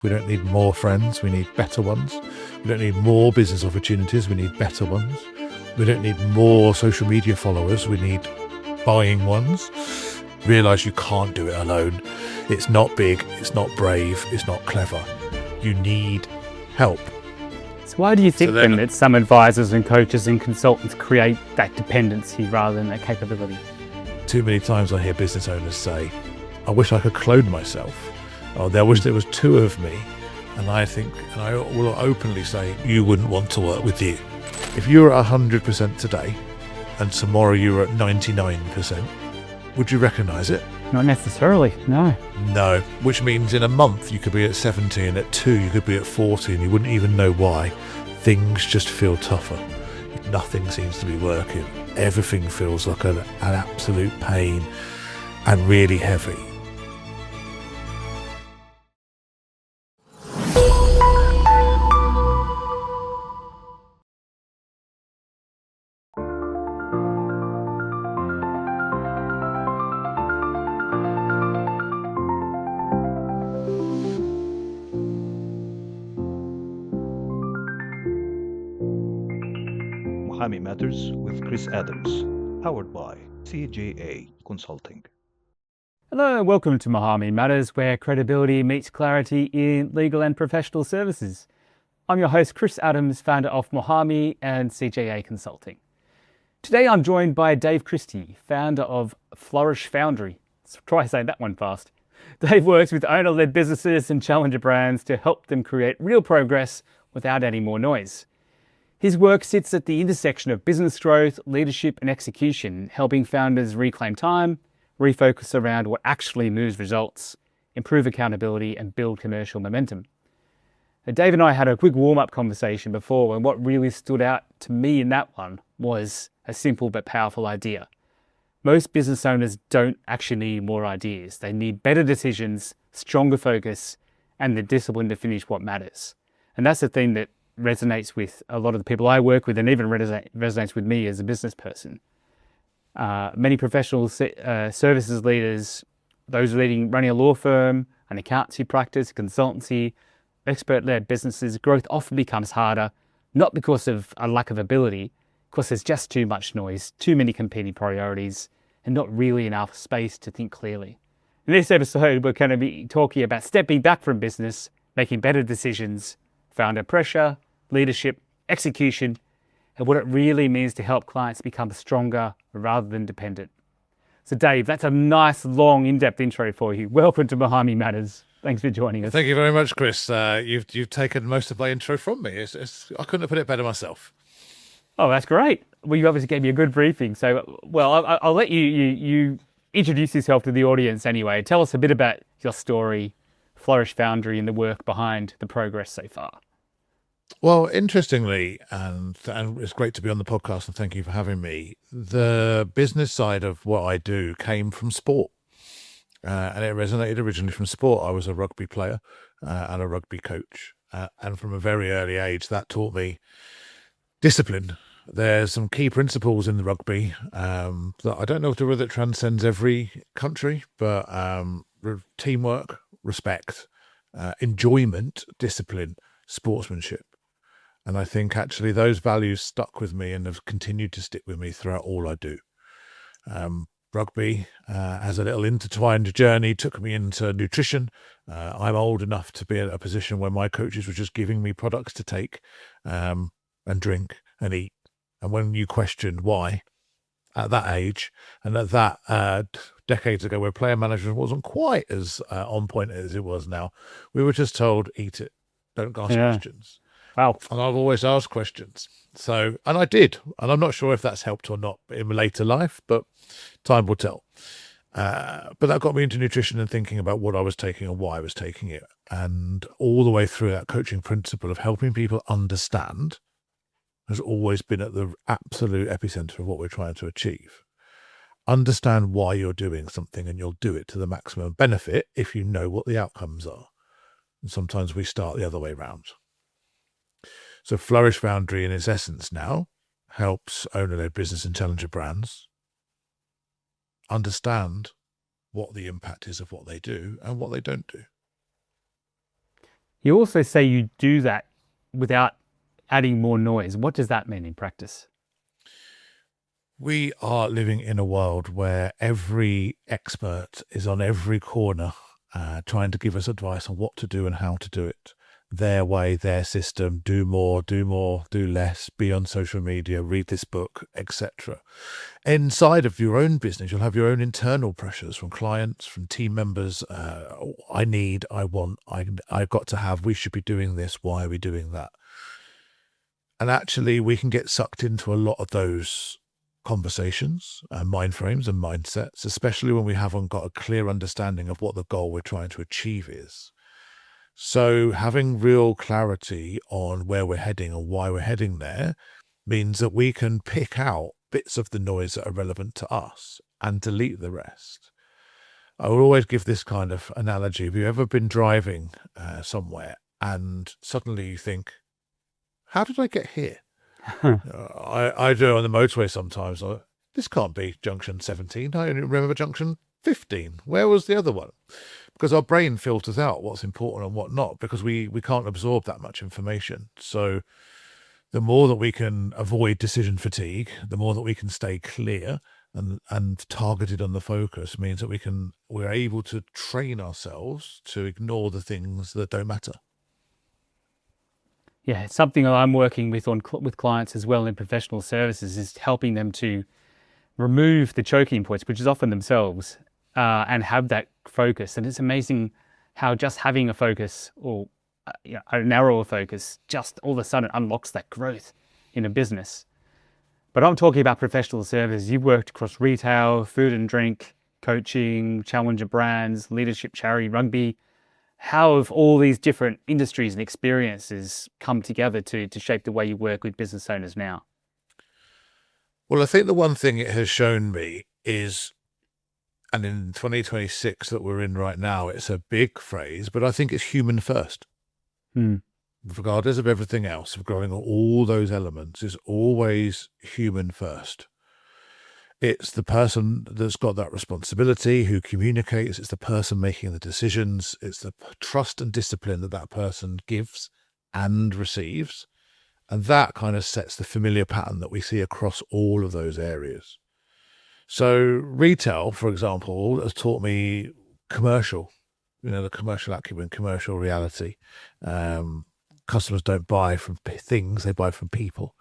We don't need more friends, we need better ones. We don't need more business opportunities, we need better ones. We don't need more social media followers, we need buying ones. Realise you can't do it alone. It's not big, it's not brave, it's not clever. You need help. So why do you think then that some advisors and coaches and consultants create that dependency rather than that capability? Too many times I hear business owners say, I wish I could clone myself. Or I wish there was two of me. And I will openly say, you wouldn't want to work with you. If you were at 100% today and tomorrow you were at 99%, would you recognise it? Not necessarily, no. No, which means in a month you could be at 70 and at 2 you could be at 40 and you wouldn't even know why. Things just feel tougher. Nothing seems to be working. Everything feels like an absolute pain and really heavy. Muhami Matters with Chris Adams, powered by CJA Consulting. Hello and welcome to Muhami Matters, where credibility meets clarity in legal and professional services. I'm your host, Chris Adams, founder of Muhami and CJA Consulting. Today I'm joined by Dave Christie, founder of Flourish Foundry. Let's try saying that one fast. Dave works with owner-led businesses and challenger brands to help them create real progress without any more noise. His work sits at the intersection of business growth, leadership and execution, helping founders reclaim time, refocus around what actually moves results, improve accountability and build commercial momentum. Now, Dave and I had a quick warm-up conversation before, and what really stood out to me in that one was a simple but powerful idea. Most business owners don't actually need more ideas. They need better decisions, stronger focus, and the discipline to finish what matters. And that's the thing that resonates with a lot of the people I work with, and even resonates with me as a business person. Many professional services leaders, those running a law firm, an accountancy practice, consultancy, expert-led businesses, growth often becomes harder, not because of a lack of ability, because there's just too much noise, too many competing priorities, and not really enough space to think clearly. In this episode, we're going to be talking about stepping back from business, making better decisions, founder pressure, leadership, execution, and what it really means to help clients become stronger rather than dependent. So Dave, that's a nice, long, in-depth intro for you. Welcome to Muhami Matters. Thanks for joining us. Thank you very much, Chris. You've taken most of my intro from me. I couldn't have put it better myself. Oh, that's great. Well, you obviously gave me a good briefing. So, I'll let you introduce yourself to the audience anyway. Tell us a bit about your story, Flourish Foundry, and the work behind the progress so far. Well, interestingly, and it's great to be on the podcast, and thank you for having me. The business side of what I do came from sport, and it resonated originally from sport. I was a rugby player and a rugby coach, and from a very early age, that taught me discipline. There's some key principles in the rugby that I don't know whether it transcends every country, but teamwork, respect, enjoyment, discipline, sportsmanship. And I think actually those values stuck with me and have continued to stick with me throughout all I do. Rugby has a little intertwined journey, took me into nutrition. I'm old enough to be in a position where my coaches were just giving me products to take and drink and eat. And when you questioned why at that age, and at that decades ago where player management wasn't quite as on point as it was now, we were just told, eat it, don't ask questions. Wow. And I've always asked questions. So, and I did. And I'm not sure if that's helped or not in later life, but time will tell. But that got me into nutrition and thinking about what I was taking and why I was taking it. And all the way through that coaching principle of helping people understand has always been at the absolute epicenter of what we're trying to achieve. Understand why you're doing something, and you'll do it to the maximum benefit if you know what the outcomes are. And sometimes we start the other way around. So Flourish Foundry, in its essence now, helps owner-led business and challenger brands understand what the impact is of what they do and what they don't do. You also say you do that without adding more noise. What does that mean in practice? We are living in a world where every expert is on every corner trying to give us advice on what to do and how to do it. Their way, their system, do more, do less, be on social media, read this book, etc. Inside of your own business, you'll have your own internal pressures from clients, from team members. I need, I want, I've got to have, we should be doing this. Why are we doing that? And actually, we can get sucked into a lot of those conversations and mind frames and mindsets, especially when we haven't got a clear understanding of what the goal we're trying to achieve is. So having real clarity on where we're heading and why we're heading there means that we can pick out bits of the noise that are relevant to us and delete the rest. I will always give this kind of analogy. Have you ever been driving somewhere and suddenly you think, how did I get here? I do on the motorway sometimes. This can't be junction 17. I only remember junction 15. Where was the other one? Because our brain filters out what's important and what not, because we can't absorb that much information. So the more that we can avoid decision fatigue, the more that we can stay clear and targeted on the focus means that we're able to train ourselves to ignore the things that don't matter. Yeah, it's something I'm working with with clients as well in professional services, is helping them to remove the choking points, which is often themselves, and have that focus. And it's amazing how just having a focus or a narrower focus just all of a sudden unlocks that growth in a business. But I'm talking about professional services. You've worked across retail, food and drink, coaching, challenger brands, leadership, charity, rugby. How have all these different industries and experiences come together to shape the way you work with business owners now? Well, I think the one thing it has shown me is, and in 2026 that we're in right now, it's a big phrase, but I think it's human first. Regardless of everything else, of growing all those elements, is always human first. It's the person that's got that responsibility, who communicates. It's the person making the decisions. It's the trust and discipline that person gives and receives. And that kind of sets the familiar pattern that we see across all of those areas. So retail, for example, has taught me commercial, the commercial acumen, commercial reality. Customers don't buy from things, they buy from people.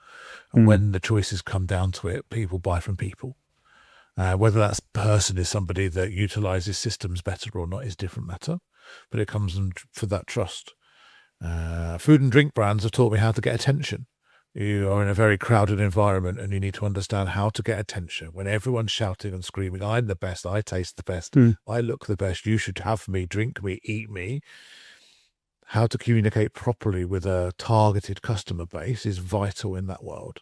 And when the choices come down to it, people buy from people. Whether that person is somebody that utilizes systems better or not is a different matter, but it comes for that trust. Food and drink brands have taught me how to get attention. You are in a very crowded environment and you need to understand how to get attention. When everyone's shouting and screaming, I'm the best, I taste the best, I look the best, you should have me, drink me, eat me. How to communicate properly with a targeted customer base is vital in that world.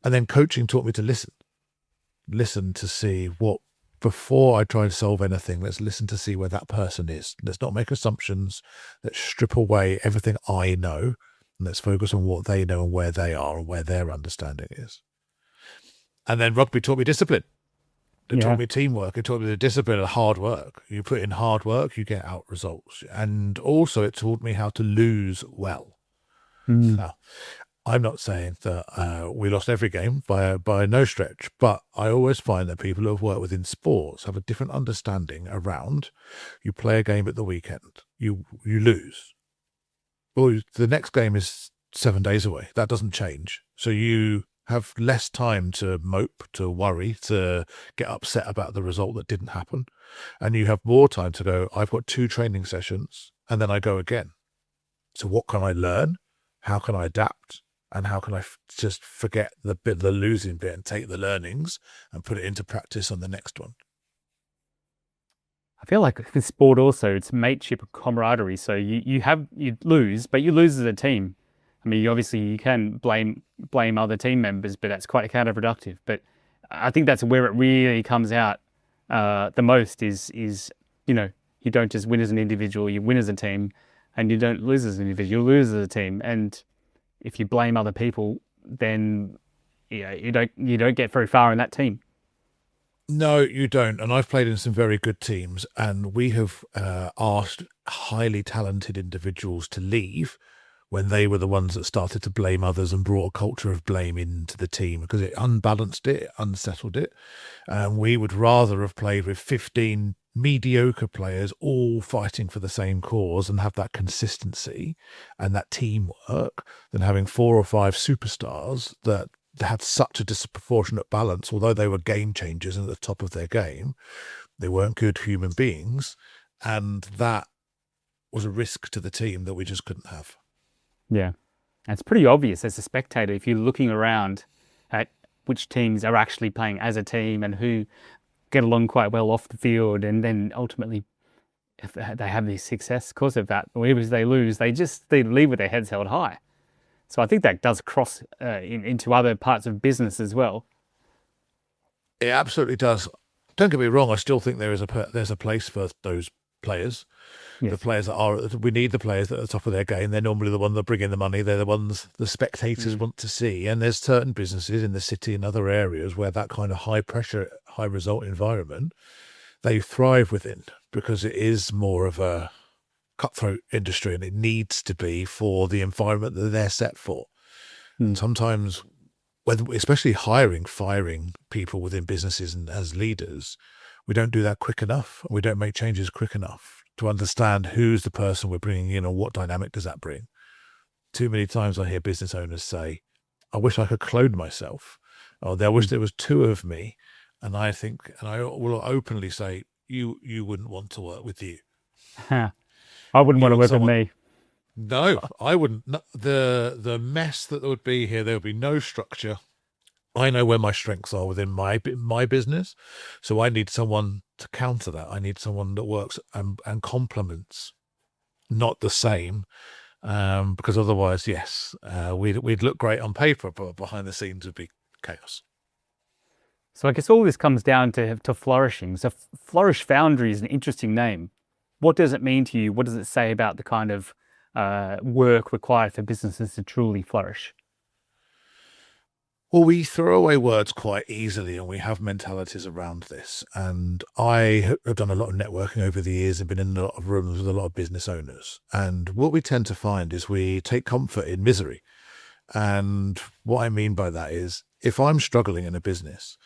And then coaching taught me to listen to see before I try to solve anything, let's listen to see where that person is. Let's not make assumptions. Let's strip away everything I know and let's focus on what they know and where they are and where their understanding is. And then rugby taught me discipline. It taught me teamwork. It taught me the discipline of hard work. You put in hard work, you get out results. And also it taught me how to lose well. Now, I'm not saying that we lost every game by no stretch, but I always find that people who have worked within sports have a different understanding around. You play a game at the weekend, you lose. Well, the next game is 7 days away. That doesn't change. So you have less time to mope, to worry, to get upset about the result that didn't happen. And you have more time to go, I've got 2 training sessions and then I go again. So what can I learn? How can I adapt? And how can I just forget the losing bit and take the learnings and put it into practice on the next one? I feel like with sport also, it's mateship and camaraderie. So you lose, but you lose as a team. I mean, obviously you can blame other team members, but that's quite counterproductive. But I think that's where it really comes out the most is you don't just win as an individual, you win as a team, and you don't lose as an individual, you lose as a team. And if you blame other people, then you don't get very far in that team. No, you don't. And I've played in some very good teams, and we have asked highly talented individuals to leave when they were the ones that started to blame others and brought a culture of blame into the team, because it unbalanced it, it unsettled it. And we would rather have played with 15 mediocre players all fighting for the same cause and have that consistency and that teamwork than having 4 or 5 superstars that had such a disproportionate balance. Although they were game changers and at the top of their game, they weren't good human beings. And that was a risk to the team that we just couldn't have. Yeah. And it's pretty obvious as a spectator if you're looking around at which teams are actually playing as a team and who get along quite well off the field, and then ultimately if they have this success because of that, or even if they lose, they leave with their heads held high. So I think that does cross into other parts of business as well. It absolutely does. Don't get me wrong, I still think there's a place for those players. Yes. The players we need the players that are at the top of their game. They're normally the ones that bring in the money. They're the ones the spectators want to see. And there's certain businesses in the city and other areas where that kind of high pressure, high result environment, they thrive within, because it is more of a cutthroat industry and it needs to be for the environment that they're set for. And sometimes, especially firing people within businesses and as leaders, we don't do that quick enough. We don't make changes quick enough to understand who's the person we're bringing in and what dynamic does that bring. Too many times I hear business owners say, I wish I could clone myself, or I wish there was 2 of me. And I will openly say, you wouldn't want to work with you. I wouldn't want to work with me. No, I wouldn't. The mess that there would be here, there would be no structure. I know where my strengths are within my business, so I need someone to counter that. I need someone that works and complements, not the same, because otherwise, yes, we'd look great on paper, but behind the scenes would be chaos. So I guess all this comes down to flourishing. So Flourish Foundry is an interesting name. What does it mean to you? What does it say about the kind of work required for businesses to truly flourish? Well, we throw away words quite easily, and we have mentalities around this. And I have done a lot of networking over the years and been in a lot of rooms with a lot of business owners. And what we tend to find is we take comfort in misery. And what I mean by that is, if I'm struggling in a business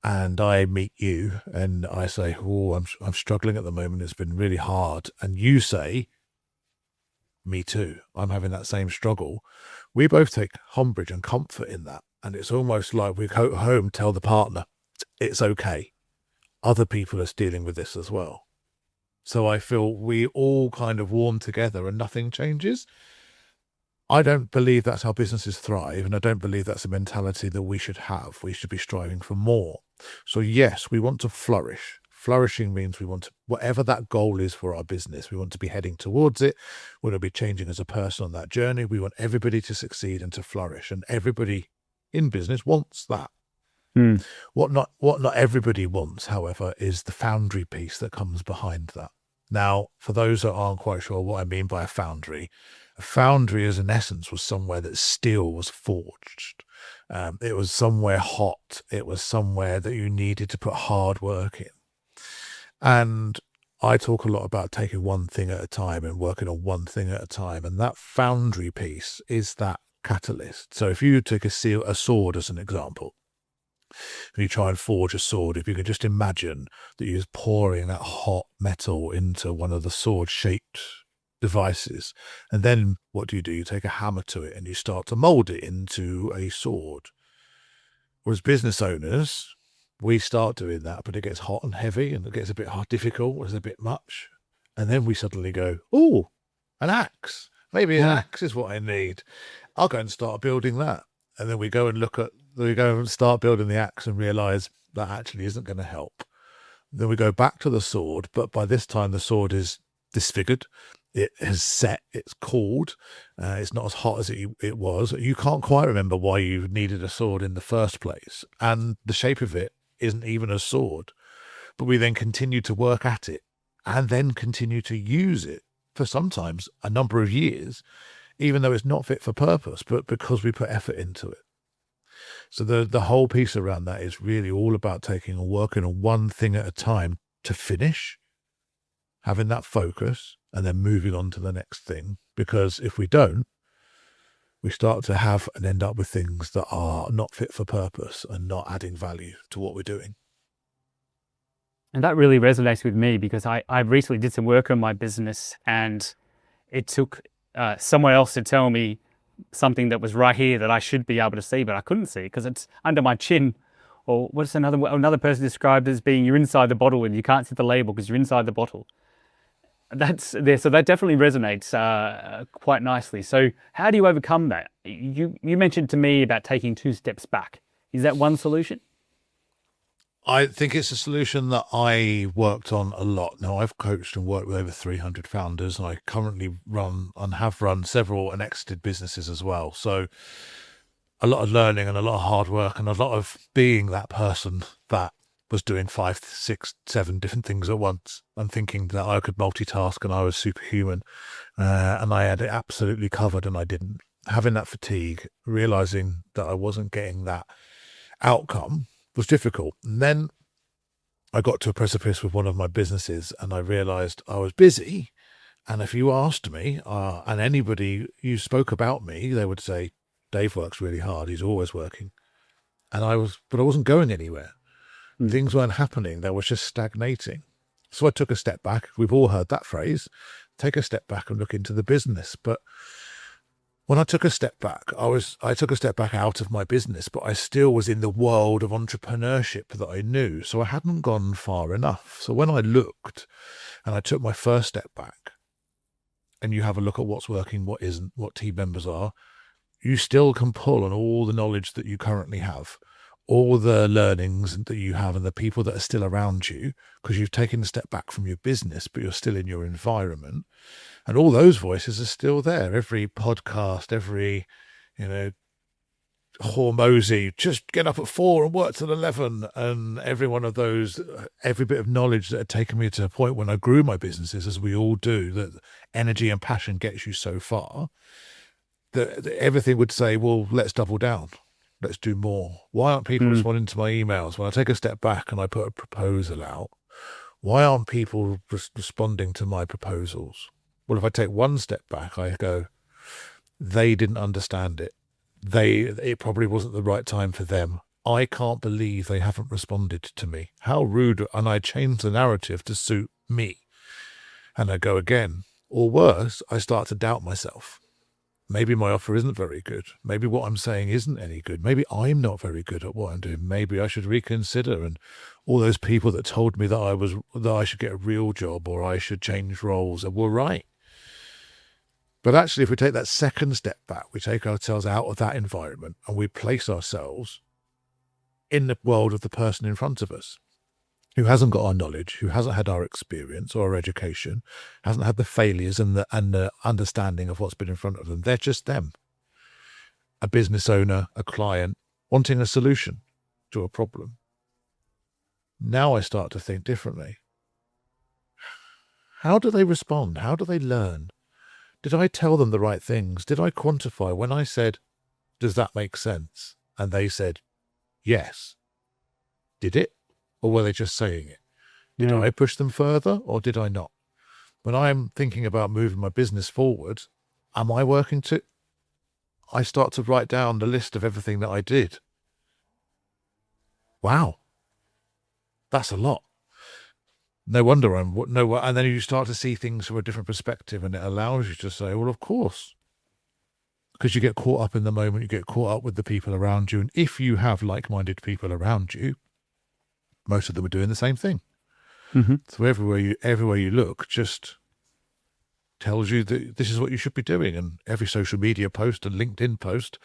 and I meet you and I say, oh, I'm struggling at the moment, it's been really hard, and you say, me too, I'm having that same struggle, we both take umbrage and comfort in that. And it's almost like we go home, tell the partner, it's okay. Other people are dealing with this as well. So I feel we all kind of warm together and nothing changes. I don't believe that's how businesses thrive, and I don't believe that's a mentality that we should have. We should be striving for more. So yes, we want to flourish. Flourishing means we want to, whatever that goal is for our business, we want to be heading towards it. We want to be changing as a person on that journey. We want everybody to succeed and to flourish, and everybody in business wants that. What not everybody wants, however, is the foundry piece that comes behind that. Now, for those that aren't quite sure what I mean by a foundry as in essence was somewhere that steel was forged. It was somewhere hot. It was somewhere that you needed to put hard work in. And I talk a lot about taking one thing at a time and working on one thing at a time. And that foundry piece is that catalyst. So if you take a sword as an example, and you try and forge a sword, if you can just imagine that you're pouring that hot metal into one of the sword-shaped devices, and then what do? You take a hammer to it and you start to mold it into a sword. Whereas business owners, we start doing that, but it gets hot and heavy and it gets a bit difficult, it's a bit much. And then we suddenly go, oh, an axe. Maybe an axe is what I need. I'll go and start building that. And then we go and start building the axe and realize that actually isn't going to help. Then we go back to the sword, but by this time the sword is disfigured. It has set, it's cooled, it's not as hot as it was. You can't quite remember why you needed a sword in the first place. And the shape of it isn't even a sword. But we then continue to work at it and then continue to use it for sometimes a number of years, even though it's not fit for purpose, but because we put effort into it. So the whole piece around that is really all about taking and working on one thing at a time to finish, having that focus, and then moving on to the next thing. Because if we don't, we start to have and end up with things that are not fit for purpose and not adding value to what we're doing. And that really resonates with me, because I recently did some work on my business, and it took someone else to tell me something that was right here that I should be able to see, but I couldn't see because it's under my chin. Or what's another person described as being, you're inside the bottle and you can't see the label because you're inside the bottle. That's there. So that definitely resonates quite nicely. So how do you overcome that? You mentioned to me about taking 2 steps back. Is that one solution? I think it's a solution that I worked on a lot. Now, I've coached and worked with over 300 founders, and I currently run and have run several and exited businesses as well. So a lot of learning and a lot of hard work and a lot of being that person that was doing 5, 6, 7 different things at once and thinking that I could multitask and I was superhuman. And I had it absolutely covered and I didn't. Having that fatigue, realizing that I wasn't getting that outcome was difficult. And then I got to a precipice with one of my businesses and I realized I was busy. And if you asked me, and anybody you spoke about me, they would say, Dave works really hard. He's always working. But I wasn't going anywhere. Things weren't happening. They were just stagnating. So I took a step back. We've all heard that phrase, take a step back and look into the business. But when I took a step back, I took a step back out of my business, but I still was in the world of entrepreneurship that I knew. So I hadn't gone far enough. So when I looked and I took my first step back, and you have a look at what's working, what isn't, what team members are, you still can pull on all the knowledge that you currently have, all the learnings that you have and the people that are still around you, because you've taken a step back from your business, but you're still in your environment. And all those voices are still there. Every podcast, every, Hormozy, just get up at 4 and work till 11. And every one of those, every bit of knowledge that had taken me to a point when I grew my businesses, as we all do, that energy and passion gets you so far, that everything would say, well, let's double down. Let's do more. Why aren't people responding to my emails? When I take a step back and I put a proposal out, why aren't people responding to my proposals? Well, if I take one step back, I go, they didn't understand it. It probably wasn't the right time for them. I can't believe they haven't responded to me. How rude. And I change the narrative to suit me. And I go again. Or worse, I start to doubt myself. Maybe my offer isn't very good. Maybe what I'm saying isn't any good. Maybe I'm not very good at what I'm doing. Maybe I should reconsider. And all those people that told me that I should get a real job or I should change roles were right. But actually, if we take that second step back, we take ourselves out of that environment and we place ourselves in the world of the person in front of us, who hasn't got our knowledge, who hasn't had our experience or our education, hasn't had the failures and the understanding of what's been in front of them. They're just them. A business owner, a client, wanting a solution to a problem. Now I start to think differently. How do they respond? How do they learn? Did I tell them the right things? Did I quantify when I said, does that make sense? And they said, yes. Did it? Or were they just saying it? Did I push them further or did I not? When I'm thinking about moving my business forward, am I working to... I start to write down the list of everything that I did. Wow. That's a lot. No wonder and then you start to see things from a different perspective and it allows you to say, well, of course. Because you get caught up in the moment, you get caught up with the people around you. And if you have like-minded people around you, most of them are doing the same thing. Mm-hmm. So everywhere you look just tells you that this is what you should be doing. And every social media post and LinkedIn post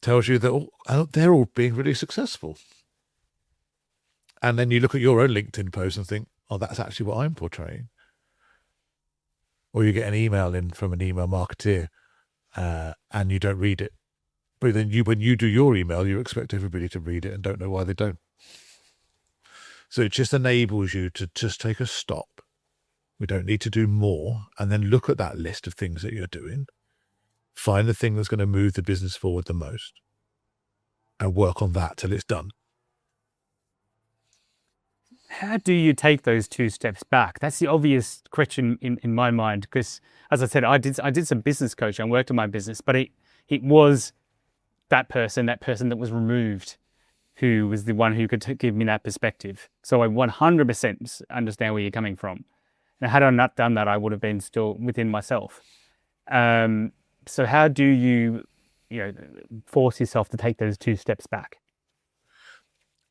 tells you that they're all being really successful. And then you look at your own LinkedIn post and think, oh, that's actually what I'm portraying. Or you get an email in from an email marketeer and you don't read it. But then when you do your email, you expect everybody to read it and don't know why they don't. So it just enables you to just take a stop. We don't need to do more. And then look at that list of things that you're doing. Find the thing that's going to move the business forward the most. And work on that till it's done. How do you take those 2 steps back? That's the obvious question in my mind, because as I said, I did some business coaching. I worked on my business, but it was that person that was removed who was the one who could give me that perspective. So I 100% understand where you're coming from. Now, had I not done that, I would have been still within myself. So how do you force yourself to take those 2 steps back?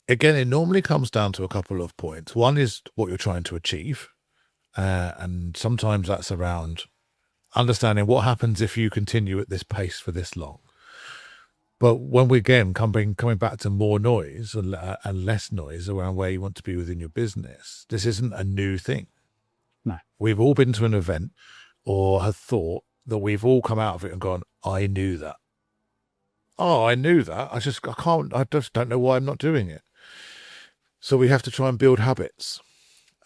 Again, it normally comes down to a couple of points. One is what you're trying to achieve. And sometimes that's around understanding what happens if you continue at this pace for this long. But when we again coming back to more noise and less noise around where you want to be within your business, this isn't a new thing. No. We've all been to an event or have thought that we've all come out of it and gone, I knew that. Oh, I knew that. I just don't know why I'm not doing it. So we have to try and build habits.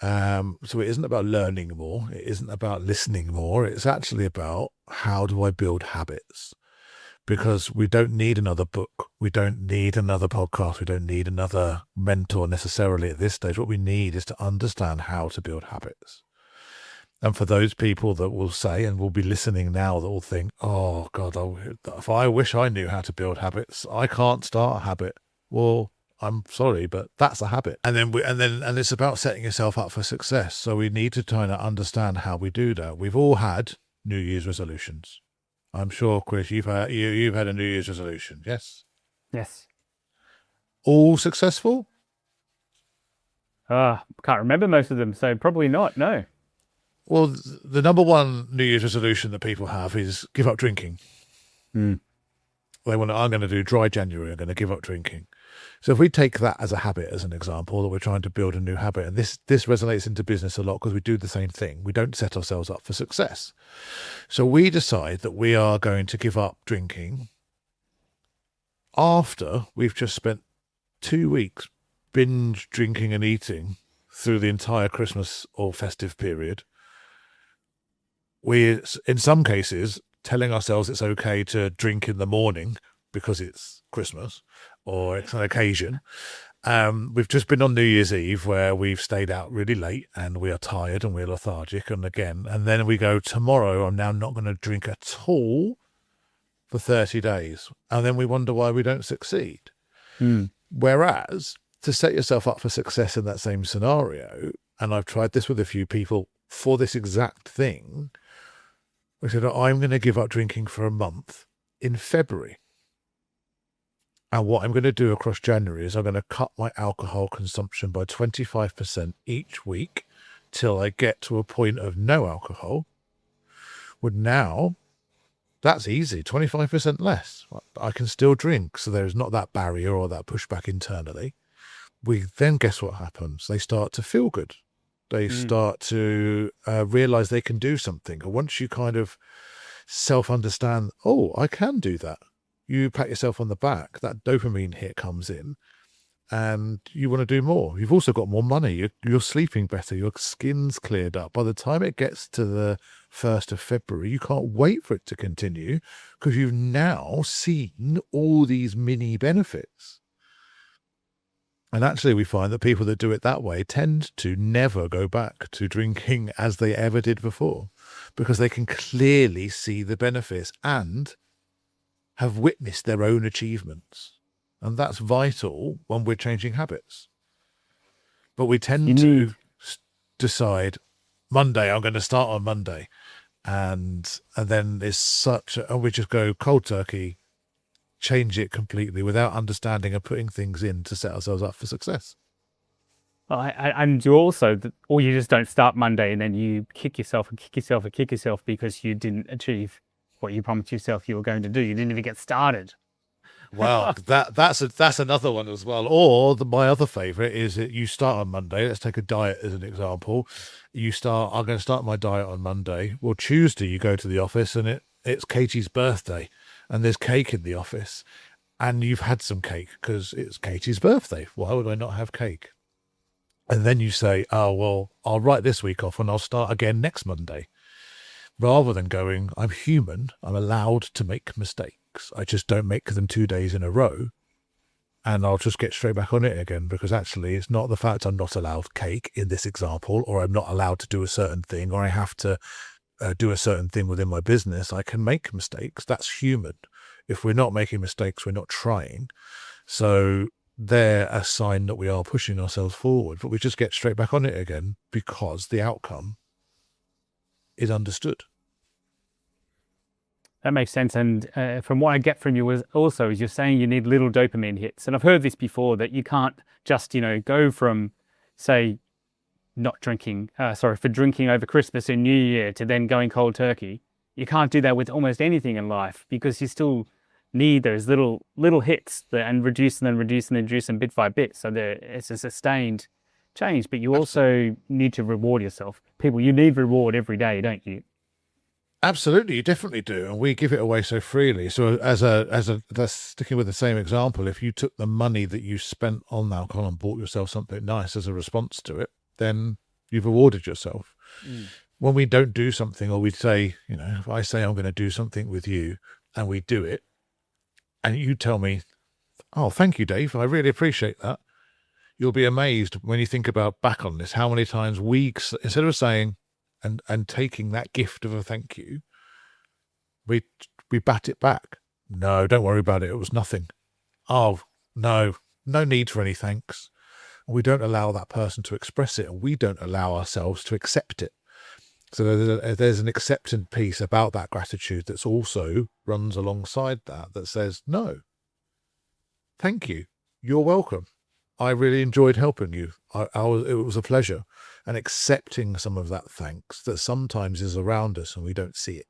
So it isn't about learning more. It isn't about listening more. It's actually about how do I build habits? Because we don't need another book. We don't need another podcast. We don't need another mentor necessarily at this stage. What we need is to understand how to build habits. And for those people that will say and will be listening now that will think, oh God, if I wish I knew how to build habits, I can't start a habit. Well, I'm sorry, but that's a habit. And it's about setting yourself up for success. So we need to try and understand how we do that. We've all had New Year's resolutions. I'm sure, Chris, you've had a New Year's resolution, yes? Yes. All successful? Can't remember most of them, so probably not, no. Well, the number one New Year's resolution that people have is give up drinking. I'm going to do dry January, I'm going to give up drinking. So if we take that as a habit, as an example, that we're trying to build a new habit, and this resonates into business a lot because we do the same thing. We don't set ourselves up for success. So we decide that we are going to give up drinking after we've just spent 2 weeks binge drinking and eating through the entire Christmas or festive period. We, in some cases, telling ourselves it's okay to drink in the morning because it's Christmas or it's an occasion. We've just been on New Year's Eve where we've stayed out really late and we are tired and we're lethargic. And then we go, tomorrow I'm now not going to drink at all for 30 days. And then we wonder why we don't succeed. Whereas to set yourself up for success in that same scenario, and I've tried this with a few people for this exact thing, we said, I'm going to give up drinking for a month in February. And what I'm going to do across January is I'm going to cut my alcohol consumption by 25% each week till I get to a point of no alcohol. Well, now that's easy, 25% less. I can still drink, so there's not that barrier or that pushback internally. Then guess what happens? They start to feel good. They start to realize they can do something. And once you kind of self-understand, oh, I can do that, you pat yourself on the back, that dopamine hit comes in and you want to do more. You've also got more money. You're sleeping better. Your skin's cleared up. By the time it gets to the 1st of February, you can't wait for it to continue because you've now seen all these mini benefits. And actually, we find that people that do it that way tend to never go back to drinking as they ever did before because they can clearly see the benefits and have witnessed their own achievements. And that's vital when we're changing habits. But we tend to decide, Monday, I'm going to start on Monday. And then there's we just go cold turkey, change it completely without understanding and putting things in to set ourselves up for success. And you also, or you just don't start Monday and then you kick yourself because you didn't achieve what you promised yourself you were going to do. You didn't even get started. Well, that's another one as well. Or my other favorite is that you start on Monday. Let's take a diet as an example. I'm going to start my diet on Monday. Well, Tuesday you go to the office and it's Katie's birthday and there's cake in the office and you've had some cake because it's Katie's birthday. Why would I not have cake? And then you say, oh, well, I'll write this week off and I'll start again next Monday. Rather than going, I'm human, I'm allowed to make mistakes. I just don't make them 2 days in a row. and I'll just get straight back on it again, because actually it's not the fact I'm not allowed cake in this example, or I'm not allowed to do a certain thing, or I have to do a certain thing within my business. I can make mistakes. That's human. If we're not making mistakes, we're not trying. So they're a sign that we are pushing ourselves forward, but we just get straight back on it again because the outcome is understood. That makes sense. And from what I get from you is you're saying you need little dopamine hits. And I've heard this before, that you can't just, go from, say, not drinking, for drinking over Christmas and New Year to then going cold turkey. You can't do that with almost anything in life, because you still need those little hits and reduce them bit by bit. So it's a sustained change, but you also need to reward yourself. You need reward every day, don't you? Absolutely, you definitely do, and we give it away so freely. So that's sticking with the same example. If you took the money that you spent on alcohol and bought yourself something nice as a response to it, then you've rewarded yourself. When we don't do something, or we say, if I say I'm going to do something with you and we do it, and you tell me, "Oh, thank you, Dave, I really appreciate that," you'll be amazed when you think about back on this, how many times we, instead of saying and taking that gift of a thank you, we bat it back. "No, don't worry about it. It was nothing." "Oh, no need for any thanks." We don't allow that person to express it, and we don't allow ourselves to accept it. So there's an acceptance piece about that gratitude that's also runs alongside that says, "No, thank you. You're welcome. I really enjoyed helping you. It was a pleasure." And accepting some of that thanks that sometimes is around us and we don't see it.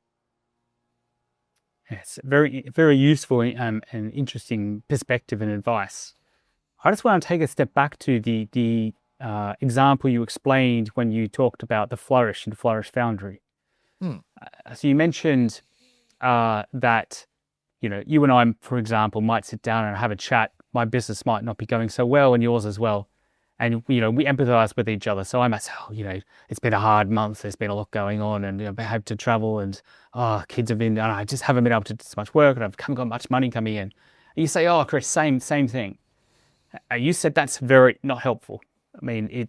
It's very, very useful and interesting perspective and advice. I just want to take a step back to the example you explained when you talked about the Flourish and Flourish Foundry. So you mentioned that, you and I, for example, might sit down and have a chat. My business might not be going so well, and yours as well. And, we empathize with each other. So I might say, it's been a hard month. There's been a lot going on, and I have to travel, and kids have been, I just haven't been able to do so much work, and I haven't got much money coming in. And you say, "Oh, Chris, same thing." You said that's very not helpful. I mean,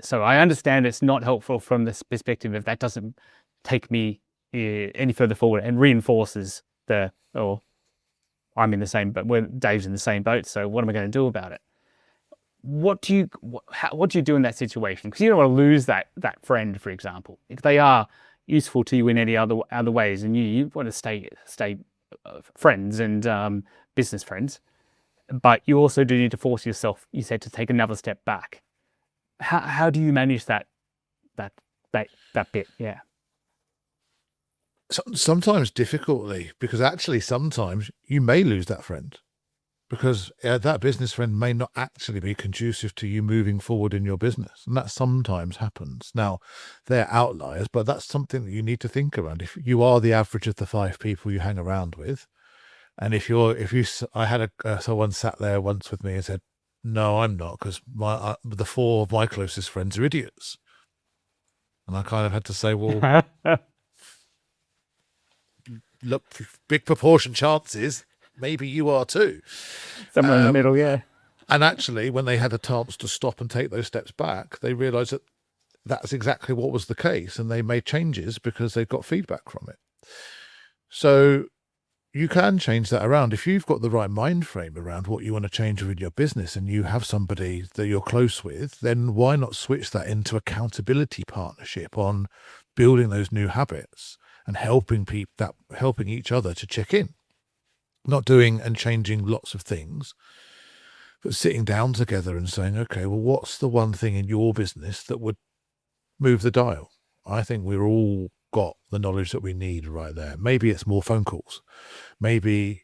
so I understand it's not helpful from this perspective if that doesn't take me any further forward and reinforces I'm in the same boat, Dave's in the same boat. So what am I going to do about it? What do you do in that situation? Because you don't want to lose that friend, for example. If they are useful to you in any other ways, and you want to stay friends and business friends, but you also do need to force yourself, you said, to take another step back. How do you manage that bit? Yeah. Sometimes difficultly, because actually sometimes you may lose that friend, because that business friend may not actually be conducive to you moving forward in your business. And that sometimes happens. Now, they're outliers, but that's something that you need to think around. If you are the average of the 5 people you hang around with, and I had someone sat there once with me and said, "No, I'm not, because the 4 of my closest friends are idiots." And I kind of had to say, well, look, big proportion chances, maybe you are too. Somewhere in the middle, yeah. And actually, when they had a chance to stop and take those steps back, they realised that that's exactly what was the case, and they made changes because they got feedback from it. So you can change that around. If you've got the right mind frame around what you want to change within your business, and you have somebody that you're close with, then why not switch that into accountability partnership on building those new habits and helping each other to check in. Not doing and changing lots of things, but sitting down together and saying, okay, well, what's the one thing in your business that would move the dial? I think we're all got the knowledge that we need right there. Maybe it's more phone calls. Maybe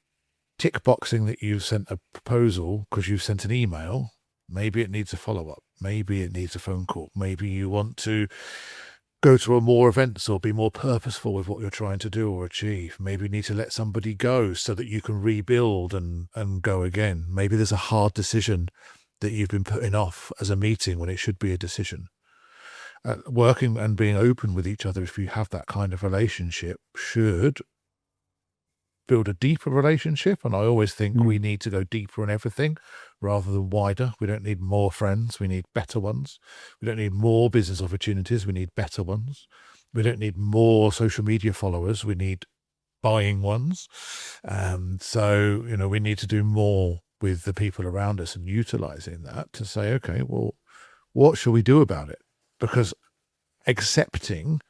tick boxing that you've sent a proposal because you've sent an email. Maybe it needs a follow-up. Maybe it needs a phone call. Maybe you want to go to more events or be more purposeful with what you're trying to do or achieve. Maybe you need to let somebody go so that you can rebuild and go again. Maybe there's a hard decision that you've been putting off as a meeting when it should be a decision. Working and being open with each other, if you have that kind of relationship, should build a deeper relationship. And I always think we need to go deeper in everything rather than wider. We don't need more friends. We need better ones. We don't need more business opportunities. We need better ones. We don't need more social media followers. We need buying ones. So, we need to do more with the people around us and utilizing that to say, okay, well, what shall we do about it? Because accepting,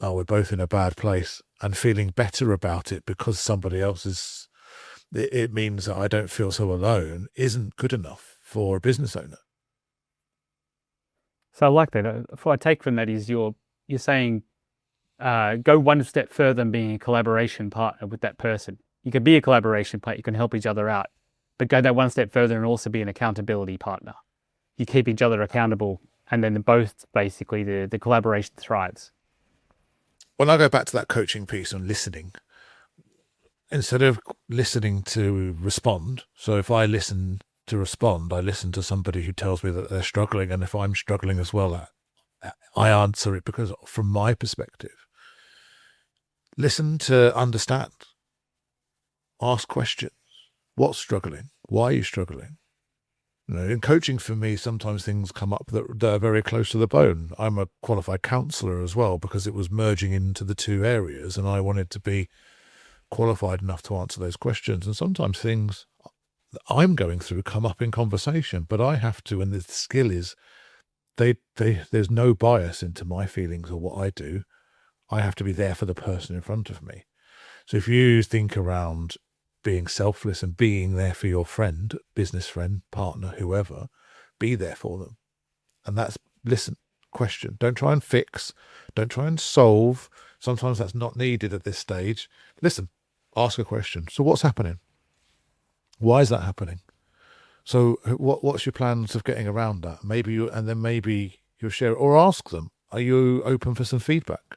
we're both in a bad place, and feeling better about it because somebody else is, it means that I don't feel so alone, isn't good enough for a business owner. So I like that. What I take from that is you're saying go one step further than being a collaboration partner with that person. You can be a collaboration partner, you can help each other out, but go that one step further and also be an accountability partner. You keep each other accountable, and then both, basically, the collaboration thrives. When I go back to that coaching piece on listening, instead of listening to respond, so if I listen to respond, I listen to somebody who tells me that they're struggling, and if I'm struggling as well, I answer it because from my perspective. Listen to understand. Ask questions. What's struggling? Why are you struggling? In coaching, for me, sometimes things come up that are very close to the bone. I'm a qualified counsellor as well, because it was merging into the two areas, and I wanted to be qualified enough to answer those questions. And sometimes things that I'm going through come up in conversation, but I have to, and the skill is, there's no bias into my feelings or what I do. I have to be there for the person in front of me. So if you think around being selfless and being there for your friend, business friend, partner, whoever, be there for them. And that's listen, question. Don't try and fix. Don't try and solve. Sometimes that's not needed at this stage. Listen, ask a question. So what's happening? Why is that happening? So what's your plans of getting around that? Maybe you'll share it, or ask them, are you open for some feedback?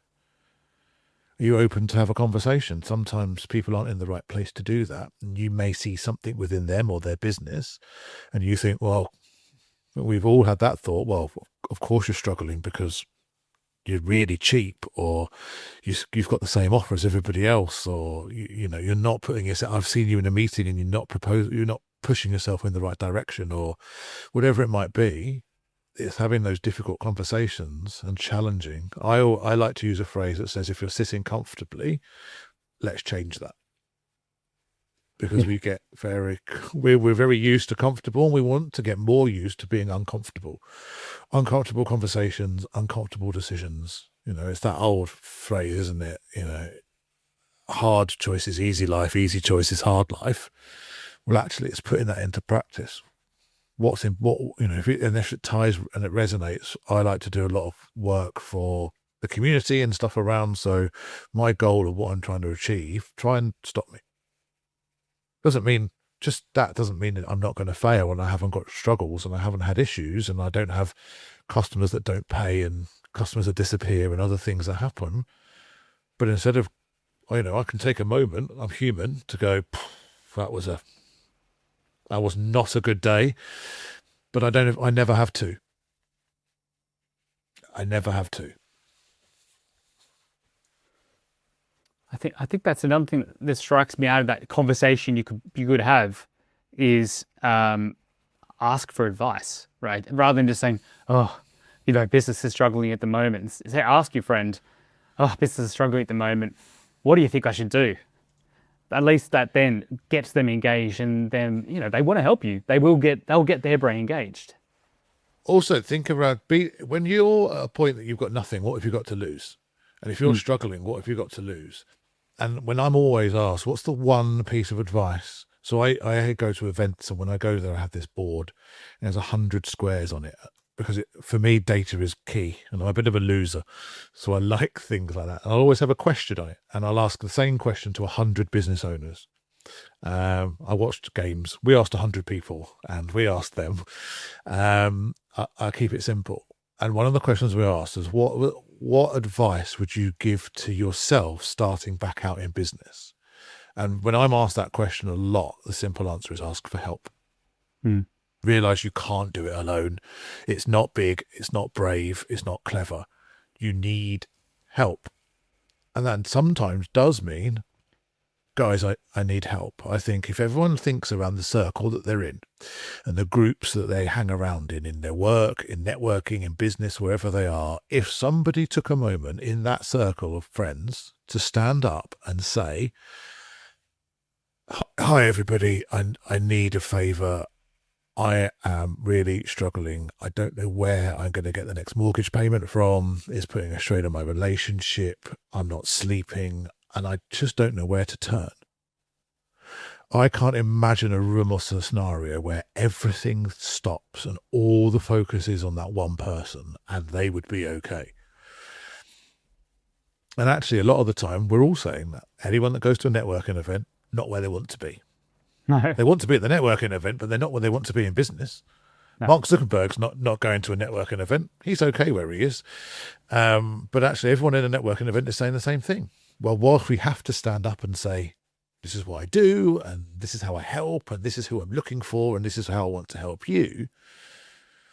Are you open to have a conversation? Sometimes people aren't in the right place to do that. And you may see something within them or their business, and you think, well, we've all had that thought. Well, of course you're struggling because you're really cheap, or you've got the same offer as everybody else, or you're not putting yourself. I've seen you in a meeting and you're not pushing yourself in the right direction, or whatever it might be. It's having those difficult conversations and challenging. I like to use a phrase that says, if you're sitting comfortably, let's change that. Because we're very used to comfortable, and we want to get more used to being uncomfortable. Uncomfortable conversations, uncomfortable decisions. It's that old phrase, isn't it? Hard choices, easy life, easy choices, hard life. Well, actually, it's putting that into practice. If it ties and it resonates, I like to do a lot of work for the community and stuff around. So my goal of what I'm trying to achieve, try and stop me. Doesn't mean that I'm not going to fail, and I haven't got struggles, and I haven't had issues, and I don't have customers that don't pay, and customers that disappear, and other things that happen. But instead of, I can take a moment, I'm human, to go, that was not a good day, but I never have to. I never have to. I think that's another thing that strikes me out of that conversation you could have is ask for advice, right? Rather than just saying, business is struggling at the moment. Say, ask your friend, business is struggling at the moment. What do you think I should do? At least that then gets them engaged, and then, they want to help you. They'll get their brain engaged. Also, think around, when you're at a point that you've got nothing, what have you got to lose? And if you're struggling, what have you got to lose? And when I'm always asked, what's the one piece of advice? So I go to events, and when I go there, I have this board, and there's 100 squares on it, because for me, data is key, and I'm a bit of a loser. So I like things like that. I'll always have a question on it, and I'll ask the same question to 100 business owners. I watched games. We asked 100 people, and we asked them. I keep it simple. And one of the questions we asked is, what advice would you give to yourself starting back out in business? And when I'm asked that question a lot, the simple answer is ask for help. Realize you can't do it alone. It's not big. It's not brave. It's not clever. You need help. And that sometimes does mean guys, I need help. I think if everyone thinks around the circle that they're in and the groups that they hang around in their work, in networking, in business, wherever they are, if somebody took a moment in that circle of friends to stand up and say, hi, everybody, I need a favour. I am really struggling. I don't know where I'm going to get the next mortgage payment from. It's putting a strain on my relationship. I'm not sleeping, and I just don't know where to turn. I can't imagine a room or a scenario where everything stops and all the focus is on that one person and they would be okay. And actually, a lot of the time, we're all saying that. Anyone that goes to a networking event, not where they want to be. No. They want to be at the networking event, but they're not where they want to be in business. No. Mark Zuckerberg's not going to a networking event. He's okay where he is. But actually, everyone in a networking event is saying the same thing. Well, whilst we have to stand up and say, this is what I do, and this is how I help, and this is who I'm looking for, and this is how I want to help you,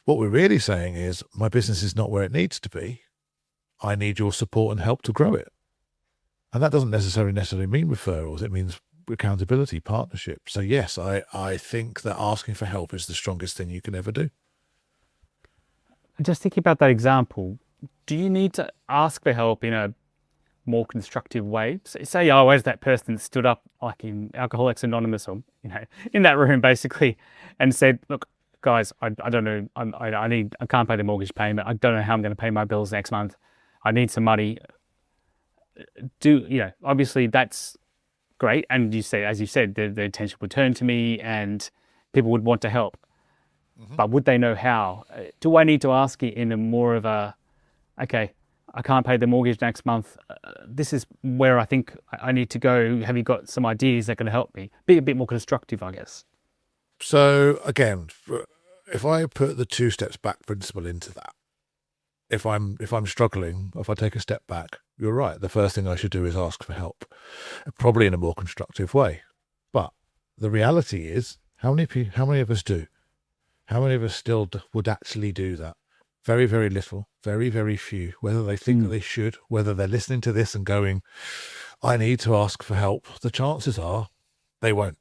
what we're really saying is, my business is not where it needs to be. I need your support and help to grow it. And that doesn't necessarily mean referrals. It means accountability, partnership. So yes, I think that asking for help is the strongest thing you can ever do. Just thinking about that example, do you need to ask for help in a more constructive way? So say, oh, where's that person that stood up like in Alcoholics Anonymous, or in that room basically, and said, look, guys, I don't know, I can't pay the mortgage payment. I don't know how I'm going to pay my bills next month. I need some money. Obviously that's great, and as you said, the attention would turn to me, and people would want to help. Mm-hmm. But would they know how? Do I need to ask it in a more of a, okay, I can't pay the mortgage next month. This is where I think I need to go. Have you got some ideas that can help me? Be a bit more constructive, I guess. So again, if I put the 2 steps back principle into that, if I'm struggling, if I take a step back, you're right. The first thing I should do is ask for help, probably in a more constructive way. But the reality is, how many of us do? How many of us still would actually do that? Very, very little. Very, very few. Whether they think that they should, whether they're listening to this and going, I need to ask for help, the chances are they won't.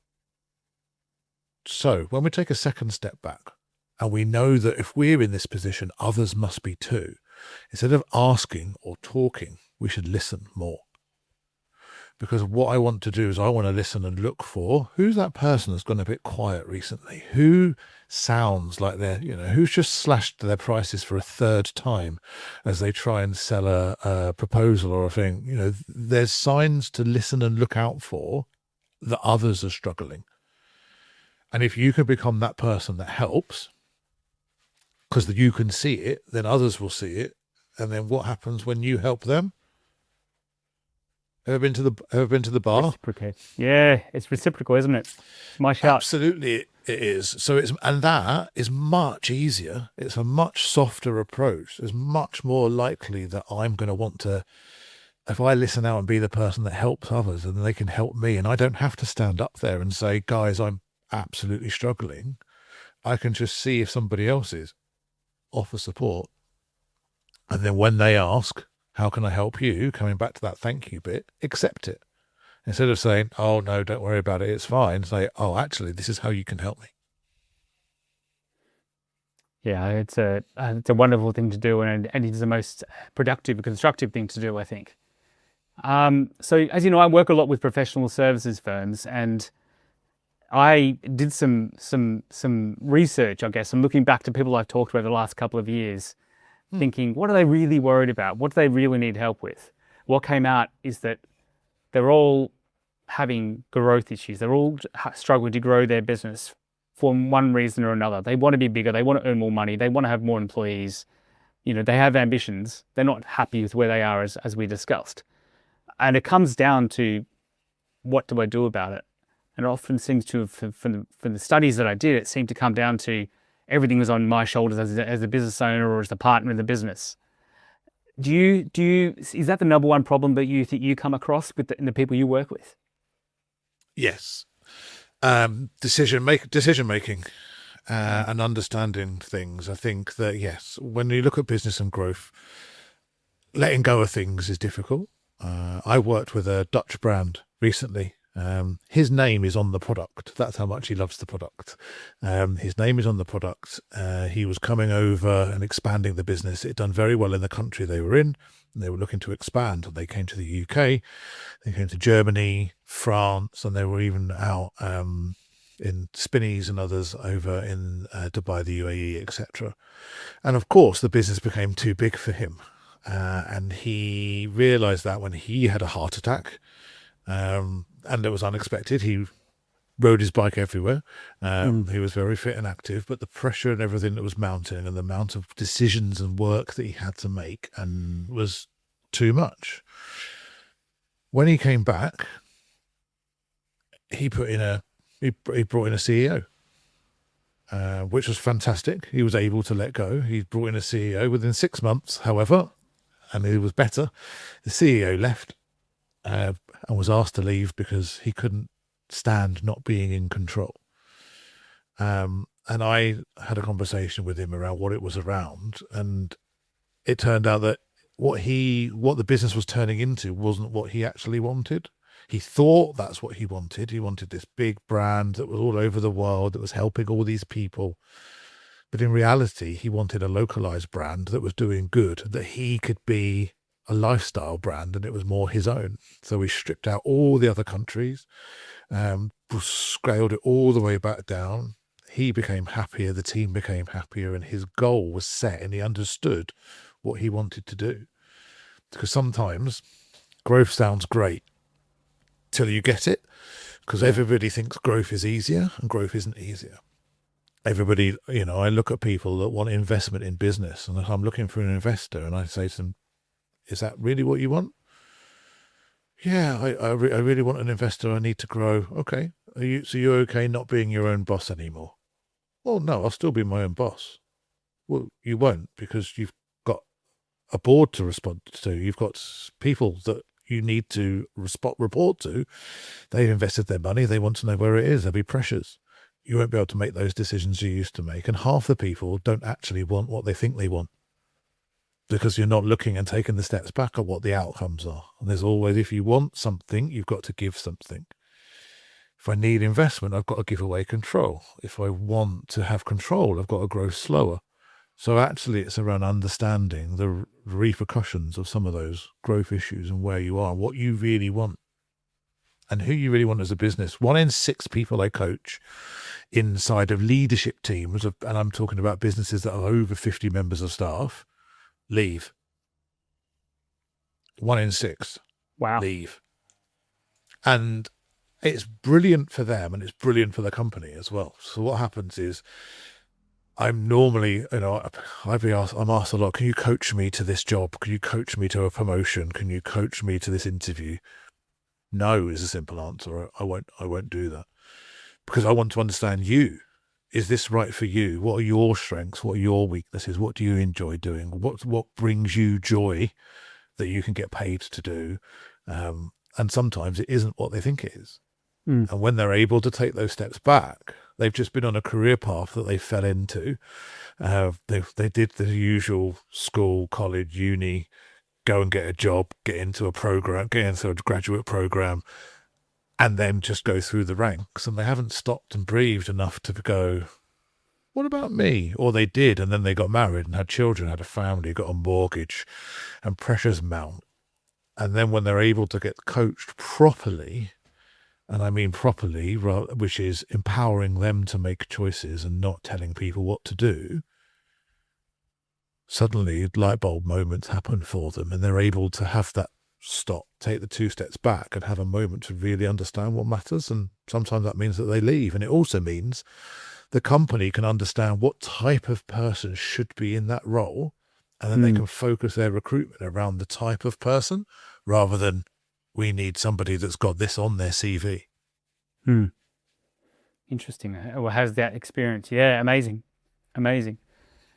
So when we take a second step back, and we know that if we're in this position, others must be too, instead of asking or talking, we should listen more. Because what I want to do is I want to listen and look for, who's that person that's gone a bit quiet recently? Who sounds like who's just slashed their prices for a 3rd time as they try and sell a proposal or a thing? There's signs to listen and look out for that others are struggling. And if you can become that person that helps, because you can see it, then others will see it. And then what happens when you help them? Ever been to the bar? Reciprocate. Yeah, it's reciprocal, isn't it? It's my shout. Absolutely, it is. So that is much easier. It's a much softer approach. It's much more likely that I'm going to want to, if I listen out and be the person that helps others, and they can help me, and I don't have to stand up there and say, guys, I'm absolutely struggling. I can just see if somebody else is, offer support, and then when they ask, how can I help you, coming back to that thank you bit, accept it. Instead of saying, oh no, don't worry about it, it's fine, say, oh, actually, this is how you can help me. Yeah, it's a wonderful thing to do, and it's the most productive and constructive thing to do, I think. So as you know, I work a lot with professional services firms, and I did some research, I guess, and looking back to people I've talked to over the last couple of years, thinking, what are they really worried about? What do they really need help with? What came out is that they're all having growth issues. They're all struggling to grow their business for one reason or another. They want to be bigger. They want to earn more money. They want to have more employees. They have ambitions. They're not happy with where they are, as we discussed. And it comes down to, what do I do about it? And it often seems to, from the studies that I did, it seemed to come down to everything was on my shoulders as a business owner or as the partner in the business. Is that the number one problem that you think you come across in the people you work with? Yes. Decision making and understanding things. I think that, yes, when you look at business and growth, letting go of things is difficult. I worked with a Dutch brand recently, His name is on the product. That's how much he loves the product. His name is on the product. He was coming over and expanding the business. It had done very well in the country they were in. And they were looking to expand. They came to the UK, they came to Germany, France, and they were even out in Spinneys and others over in Dubai, the UAE, etc. And of course, the business became too big for him. And he realized that when he had a heart attack, and it was unexpected. He rode his bike everywhere. He was very fit and active, but the pressure and everything that was mounting and the amount of decisions and work that he had to make and was too much. When he came back, he brought in a CEO, which was fantastic. He was able to let go. He brought in a CEO within 6 months, however, and it was better. The CEO left and was asked to leave because he couldn't stand not being in control. And I had a conversation with him around what it was around, and it turned out that what the business was turning into wasn't what he actually wanted. He thought that's what he wanted. He wanted this big brand that was all over the world, that was helping all these people. But in reality, he wanted a localized brand that was doing good, that he could be a lifestyle brand, and it was more his own. So we stripped out all the other countries, scaled it all the way back down. He became happier, the team became happier, and his goal was set, and he understood what he wanted to do. Because sometimes growth sounds great till you get it, because everybody thinks growth is easier, and growth isn't easier. Everybody, I look at people that want investment in business, and I'm looking for an investor, and I say to them, is that really what you want? Yeah, I really want an investor. I need to grow. Okay. So you're okay not being your own boss anymore? Well, no, I'll still be my own boss. Well, you won't, because you've got a board to respond to. You've got people that you need to report to. They've invested their money. They want to know where it is. There'll be pressures. You won't be able to make those decisions you used to make. And half the people don't actually want what they think they want, because you're not looking and taking the steps back at what the outcomes are. And there's always, if you want something, you've got to give something. If I need investment, I've got to give away control. If I want to have control, I've got to grow slower. So actually, it's around understanding the repercussions of some of those growth issues and where you are, what you really want, and who you really want as a business. 1 in 6 people I coach inside of leadership teams, and I'm talking about businesses that have over 50 members of staff, leave. 1 in 6. Wow. Leave. And it's brilliant for them, and it's brilliant for the company as well. So what happens is, I'm normally, I'm asked a lot, can you coach me to this job? Can you coach me to a promotion? Can you coach me to this interview? No is a simple answer. I won't do that, because I want to understand you. Is this right for you? What are your strengths? What are your weaknesses? What do you enjoy doing? What brings you joy that you can get paid to do? And sometimes it isn't what they think it is. And when they're able to take those steps back, they've just been on a career path that they fell into. They did the usual school, college, uni, go and get a job, get into a program, get into a graduate program, and then just go through the ranks. And they haven't stopped and breathed enough to go, what about me? Or they did, and then they got married and had children, had a family, got a mortgage, and pressures mount. And then when they're able to get coached properly, and I mean properly, which is empowering them to make choices and not telling people what to do, suddenly light bulb moments happen for them, and they're able to have that stop, take the 2 steps back, and have a moment to really understand what matters. And sometimes that means that they leave. And it also means the company can understand what type of person should be in that role, and then they can focus their recruitment around the type of person, rather than, we need somebody that's got this on their CV. Interesting. Well, how's that experience? Yeah, amazing. The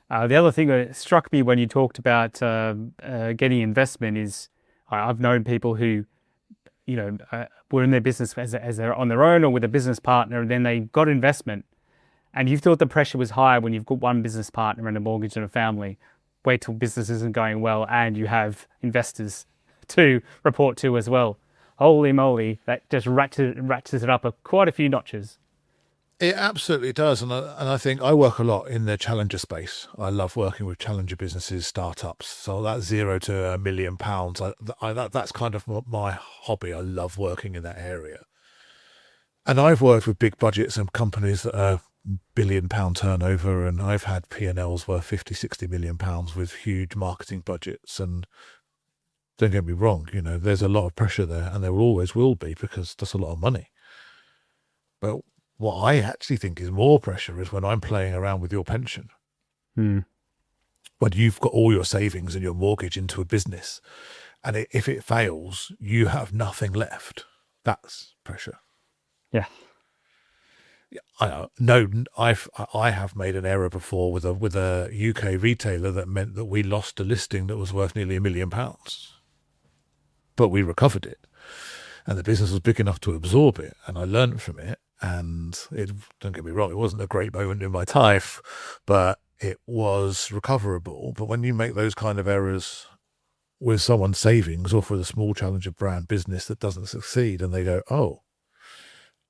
other thing that struck me when you talked about getting investment is, I've known people who, were in their business as they're on their own or with a business partner, and then they got investment, and you thought the pressure was high when you've got one business partner and a mortgage and a family. Wait till business isn't going well and you have investors to report to as well. holy moly, that just ratchets it up quite a few notches. It absolutely does. And I think I work a lot in the challenger space. I love working with challenger businesses, startups. So that's £0 to £1 million. That's kind of my hobby. I love working in that area. And I've worked with big budgets and companies that are £1 billion turnover, and I've had P&Ls worth 50, 60 million pounds with huge marketing budgets. And don't get me wrong, there's a lot of pressure there, and there always will be, because that's a lot of money. But what I actually think is more pressure is when I'm playing around with your pension. When you've got all your savings and your mortgage into a business, and if it fails, you have nothing left. That's pressure. Yeah. I know. No, I have made an error before with a UK retailer that meant that we lost a listing that was worth nearly £1 million, but we recovered it, and the business was big enough to absorb it, and I learned from it. And don't get me wrong, it wasn't a great moment in my life, but it was recoverable. But when you make those kind of errors with someone's savings, or for the small challenger brand business that doesn't succeed, and they go, oh,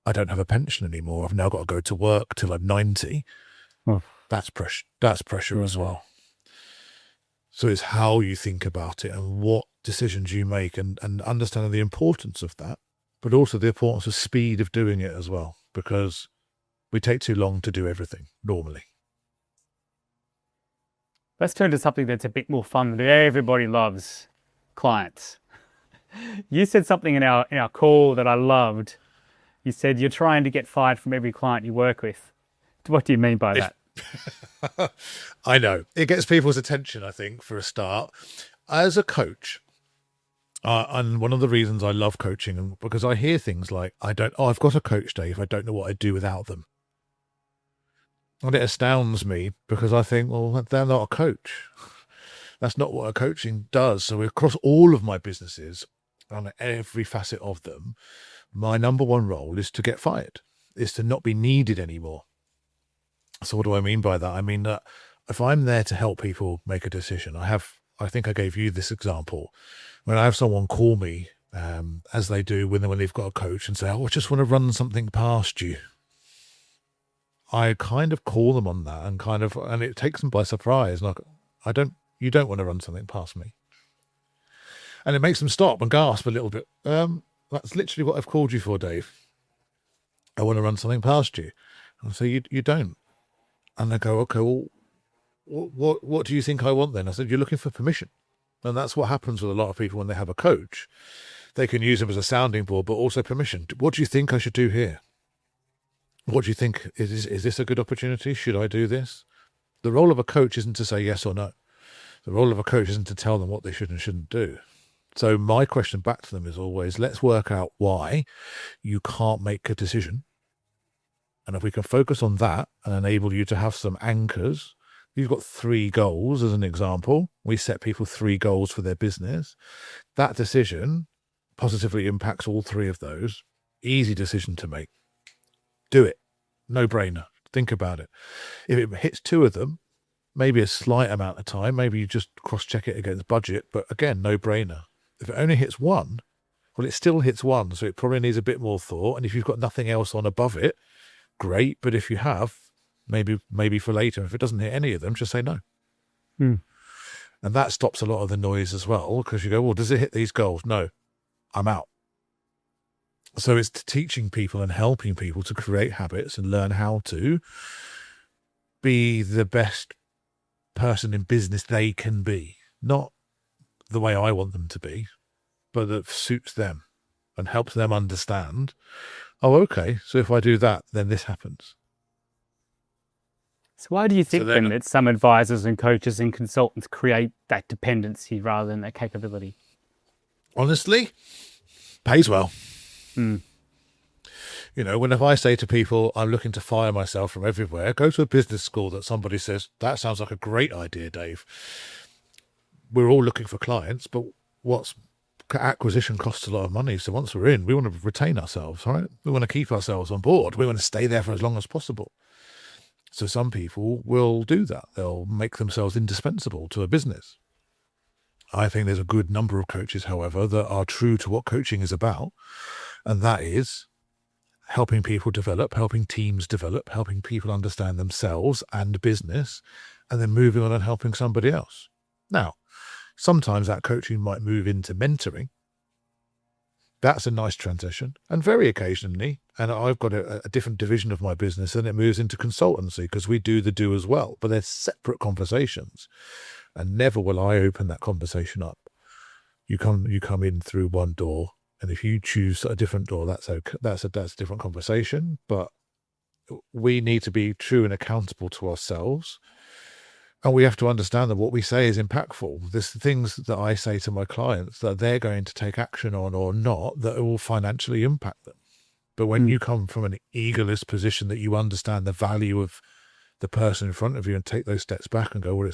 I don't have a pension anymore, I've now got to go to work till I'm 90. That's pressure. That's pressure as well. So it's how you think about it and what decisions you make, and understanding the importance of that, but also the importance of speed of doing it as well, because we take too long to do everything normally. Let's turn to something that's a bit more fun that everybody loves: clients. You said something in our call that I loved. You said you're trying to get fired from every client you work with. What do you mean by that? I know. It gets people's attention, I think, for a start. As a coach, and one of the reasons I love coaching, because I hear things like, I've got a coach, Dave, I don't know what I'd do without them. And it astounds me, because I think, well, they're not a coach. That's not what a coaching does. So across all of my businesses, on every facet of them, my number one role is to get fired, is to not be needed anymore. So what do I mean by that? I mean that if I'm there to help people make a decision, I think I gave you this example. When I have someone call me, as they do when they've got a coach, and say, oh, I just want to run something past you, I kind of call them on that, and it takes them by surprise. Like, you don't want to run something past me. And it makes them stop and gasp a little bit. That's literally what I've called you for, Dave. I want to run something past you. And I say, you don't. And they go, okay, well, what do you think I want then? I said, you're looking for permission. And that's what happens with a lot of people when they have a coach. They can use them as a sounding board, but also permission. What do you think I should do here? What do you think? Is this a good opportunity? Should I do this? The role of a coach isn't to say yes or no. The role of a coach isn't to tell them what they should and shouldn't do. So my question back to them is always, let's work out why you can't make a decision. And if we can focus on that and enable you to have some anchors, you've got 3 goals as an example. We set people 3 goals for their business. That decision positively impacts all 3 of those. Easy decision to make. Do it. No brainer. Think about it. If it hits 2 of them, maybe a slight amount of time, maybe you just cross-check it against budget, but again, no brainer. If it only hits 1, well, it still hits 1, so it probably needs a bit more thought. And if you've got nothing else on above it, great. But if you have, maybe for later. If it doesn't hit any of them, just say no. And that stops a lot of the noise as well, because you go, well, does it hit these goals? No, I'm out. So it's teaching people and helping people to create habits and learn how to be the best person in business they can be. Not the way I want them to be, but that suits them and helps them understand, oh, okay, so if I do that, then this happens. So why do you think then that some advisors and coaches and consultants create that dependency rather than that capability? Honestly, pays well. If I say to people, I'm looking to fire myself from everywhere, go to a business school that somebody says, that sounds like a great idea, Dave. We're all looking for clients, but acquisition costs a lot of money. So once we're in, we want to retain ourselves, right? We want to keep ourselves on board. We want to stay there for as long as possible. So some people will do that. They'll make themselves indispensable to a business. I think there's a good number of coaches, however, that are true to what coaching is about, and that is helping people develop, helping teams develop, helping people understand themselves and business, and then moving on and helping somebody else. Now, sometimes that coaching might move into mentoring. That's a nice transition. And very occasionally, and I've got a different division of my business, and it moves into consultancy because we do the do as well, but they're separate conversations. And never will I open that conversation up. You come in through one door, and if you choose a different door, that's okay. That's a different conversation. But we need to be true and accountable to ourselves. And we have to understand that what we say is impactful. There's things that I say to my clients that they're going to take action on or not that will financially impact them. But when you come from an egoless position that you understand the value of the person in front of you and take those steps back and go, well,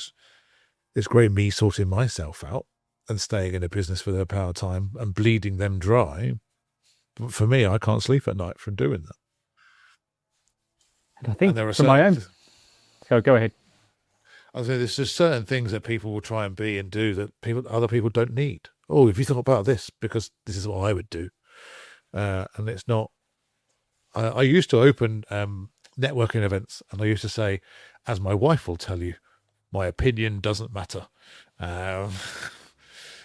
it's great me sorting myself out and staying in a business for their power time and bleeding them dry. But for me, I can't sleep at night from doing that. And I think from my own... Go ahead. I was saying there's just certain things that people will try and be and do that other people don't need. Oh, if you thought about this, because this is what I would do. And it's not... I used to open networking events, and I used to say, as my wife will tell you, my opinion doesn't matter.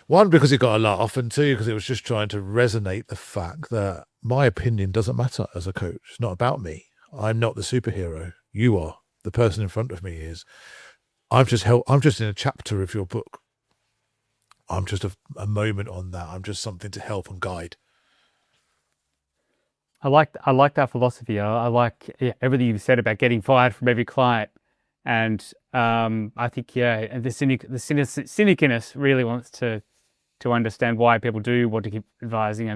One, because it got a laugh, and two, because it was just trying to resonate the fact that my opinion doesn't matter as a coach. It's not about me. I'm not the superhero. You are. The person in front of me is. I'm just in a chapter of your book. I'm just a moment on that. I'm just something to help and guide. I like that philosophy. I like everything you've said about getting fired from every client. And I think, the cynic in us really wants to understand why people do want to keep advising.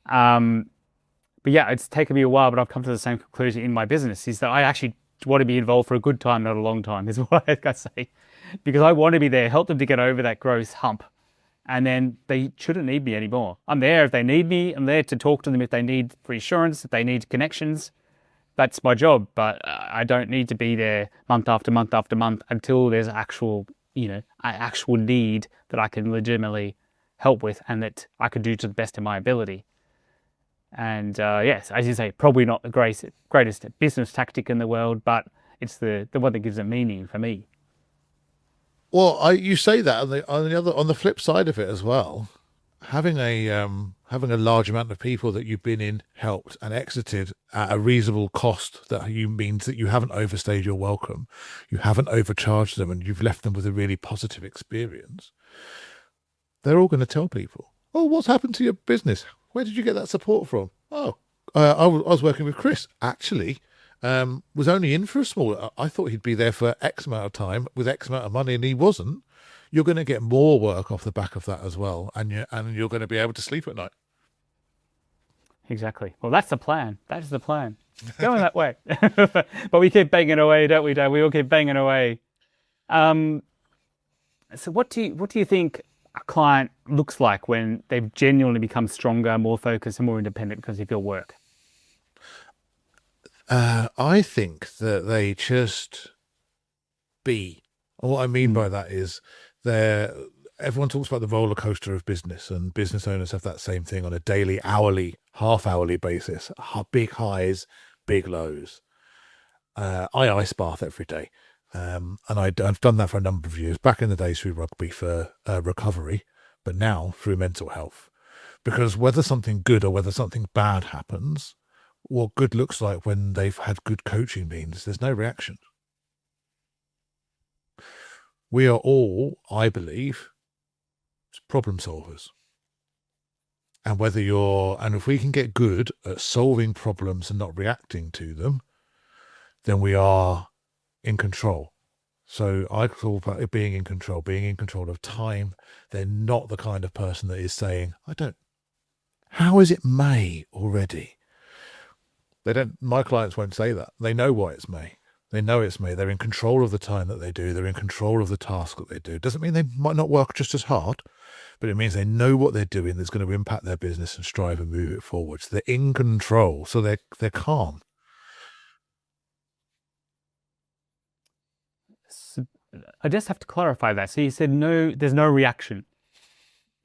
But yeah, it's taken me a while, but I've come to the same conclusion in my business, is that I actually want to be involved for a good time, not a long time, is what I say. Because I want to be there, help them to get over that growth hump. And then they shouldn't need me anymore. I'm there if they need me. I'm there to talk to them if they need reassurance, if they need connections. That's my job, but I don't need to be there month after month after month until there's actual need that I can legitimately help with and that I could do to the best of my ability. And yes, as you say, probably not the greatest business tactic in the world, but it's the one that gives it meaning for me. Well, you say that on the flip side of it as well, having a large amount of people that you've been in, helped, and exited at a reasonable cost, that means that you haven't overstayed your welcome, you haven't overcharged them, and you've left them with a really positive experience. They're all going to tell people, "Oh, what's happened to your business? Where did you get that support from?" "Oh, I was working with Chris. Actually, was only in for a small. I thought he'd be there for X amount of time with X amount of money, and he wasn't." You're going to get more work off the back of that as well, and you're going to be able to sleep at night. Exactly. Well, that's the plan. That's the plan. Going that way. But we keep banging away, don't we, Dave? We all keep banging away. So what do you think a client looks like when they've genuinely become stronger, more focused, and more independent because of your work? I think that they just be. And what I mean by that is everyone talks about the roller coaster of business, and business owners have that same thing on a daily, hourly, half-hourly basis. Big highs, big lows. I ice bath every day, and I've done that for a number of years. Back in the days through rugby for recovery, but now through mental health. Because whether something good or whether something bad happens, what good looks like when they've had good coaching means there's no reaction. We are all, I believe, problem solvers. And if we can get good at solving problems and not reacting to them, then we are in control. So I talk about being in control of time. They're not the kind of person that is saying, how is it May already? My clients won't say that. They know why it's May. They know it's May. They're in control of the time that they do. They're in control of the task that they do. Doesn't mean they might not work just as hard, but it means they know what they're doing that's going to impact their business and strive and move it forward. So they're in control. So they're calm. I just have to clarify that. So you said no, there's no reaction.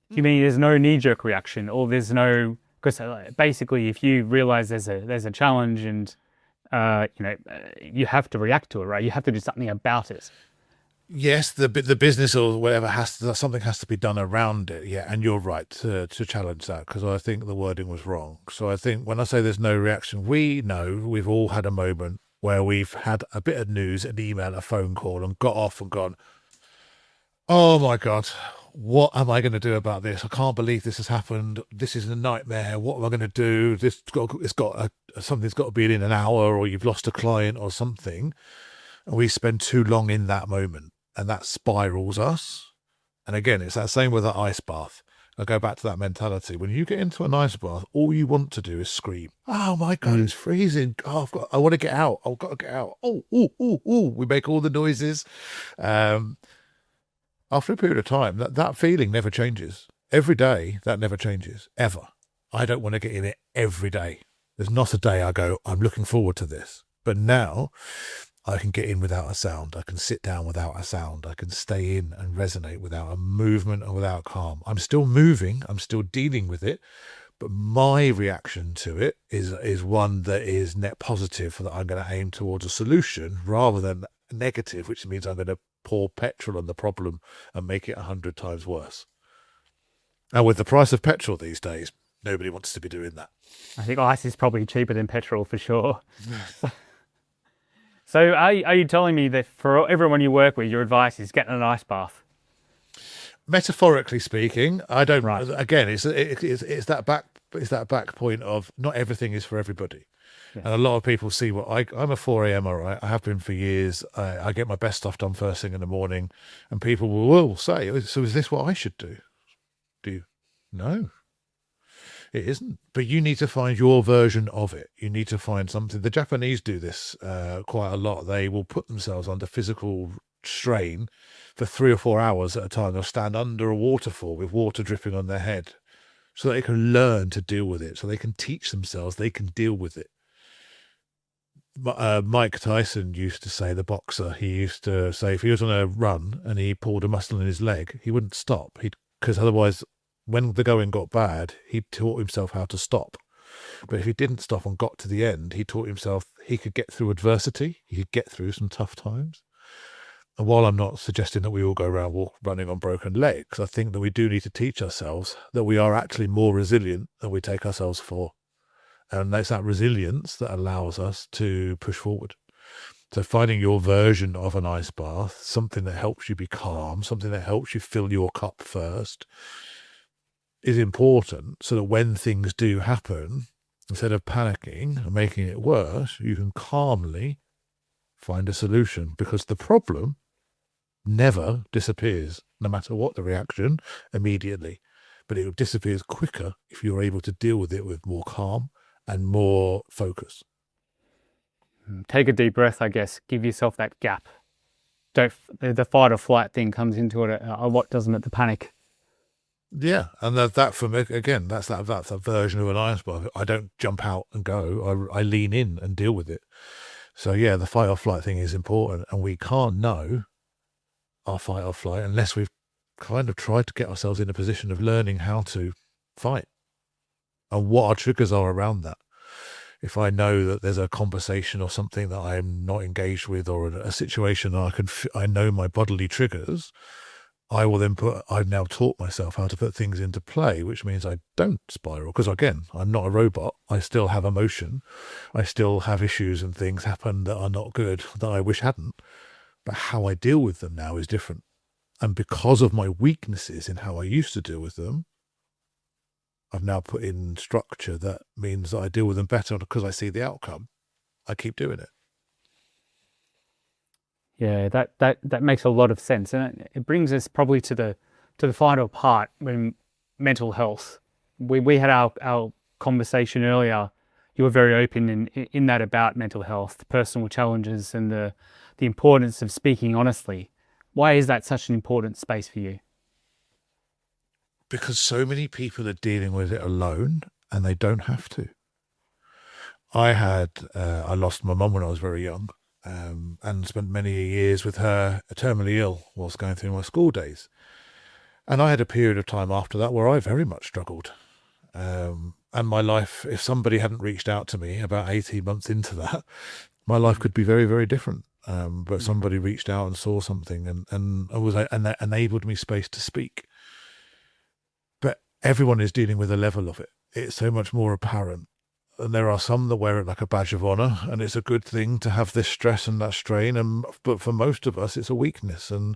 You mean there's no knee-jerk reaction, or there's no, because basically if you realize there's a challenge and you have to react to it, right? You have to do something about it. Yes, the business or whatever something has to be done around it. Yeah, and you're right to challenge that, because I think the wording was wrong. So I think when I say there's no reaction, we know we've all had a moment where we've had a bit of news, an email, a phone call, and got off and gone, oh my God, what am I going to do about this? I can't believe this has happened. This is a nightmare. What am I going to do? Something's got to be in an hour, or you've lost a client or something. And we spend too long in that moment, and that spirals us. And again, it's that same with an ice bath. I go back to that mentality. When you get into an ice bath, all you want to do is scream, oh my God, it's freezing. Oh, I want to get out. I've got to get out. Oh, ooh, ooh, ooh. We make all the noises. After a period of time, that feeling never changes. Every day, that never changes, ever. I don't want to get in it every day. There's not a day I go, I'm looking forward to this. But now I can get in without a sound. I can sit down without a sound. I can stay in and resonate without a movement and without calm. I'm still moving. I'm still dealing with it. But my reaction to it is one that is net positive, that I'm going to aim towards a solution rather than negative, which means I'm going to pour petrol on the problem and make it 100 times worse. And with the price of petrol these days, nobody wants to be doing that. I think ice is probably cheaper than petrol for sure. So are you telling me that for everyone you work with, your advice is getting an ice bath? Metaphorically speaking, I don't. Right. Again, it's that back point of not everything is for everybody. Yes. And a lot of people see I'm a 4 a.m. all right. I have been for years. I get my best stuff done first thing in the morning, and people will say, so is this what I should do? Do you? No, it isn't. But you need to find your version of it. You need to find something. The Japanese do this quite a lot. They will put themselves under physical strain for 3 or 4 hours at a time. They'll stand under a waterfall with water dripping on their head so they can learn to deal with it, so they can teach themselves they can deal with it. Mike Tyson used to say, the boxer, he used to say if he was on a run and he pulled a muscle in his leg, he wouldn't stop. Because otherwise, when the going got bad, he taught himself how to stop. But if he didn't stop and got to the end, he taught himself he could get through adversity. He could get through some tough times. And while I'm not suggesting that we all go around running on broken legs, I think that we do need to teach ourselves that we are actually more resilient than we take ourselves for. And it's that resilience that allows us to push forward. So finding your version of an ice bath, something that helps you be calm, something that helps you fill your cup first, is important, so that when things do happen, instead of panicking and making it worse, you can calmly find a solution, because the problem never disappears, no matter what the reaction, immediately. But it disappears quicker if you're able to deal with it with more calm and more focus. Take a deep breath, I guess. Give yourself that gap. The fight or flight thing comes into it a lot, doesn't it? The panic. Yeah, and that for me, again, that's a version of an ice bath. I don't jump out and go. I lean in and deal with it. So yeah, the fight or flight thing is important, and we can't know our fight or flight unless we've kind of tried to get ourselves in a position of learning how to fight and what our triggers are around that. If I know that there's a conversation or something that I'm not engaged with, or a situation that I know my bodily triggers, I will then I've now taught myself how to put things into play, which means I don't spiral. Because again, I'm not a robot. I still have emotion. I still have issues and things happen that are not good, that I wish hadn't. But how I deal with them now is different. And because of my weaknesses in how I used to deal with them, I've now put in structure that means that I deal with them better, because I see the outcome. I keep doing it. Yeah, that makes a lot of sense, and it brings us probably to the final part, when mental health. We had our conversation earlier. You were very open in that about mental health, personal challenges, and the importance of speaking honestly. Why is that such an important space for you? Because so many people are dealing with it alone, and they don't have to. I lost my mum when I was very young. and spent many years with her terminally ill whilst going through my school days. And I had a period of time after that where I very much struggled. And my life, if somebody hadn't reached out to me about 18 months into that, my life could be very, very different. But somebody reached out and saw something and that enabled me space to speak. But everyone is dealing with a level of it. It's so much more apparent. And there are some that wear it like a badge of honor, and it's a good thing to have this stress and that strain. But for most of us, it's a weakness, and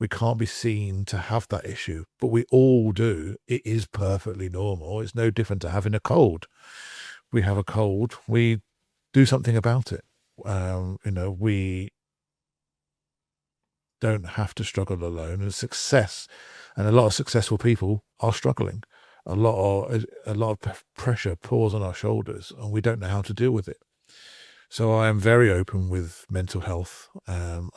we can't be seen to have that issue. But we all do. It is perfectly normal. It's no different to having a cold. We have a cold. We do something about it. We don't have to struggle alone. And success, and a lot of successful people are struggling. A lot of pressure pours on our shoulders, and we don't know how to deal with it. So I am very open with mental health. I'm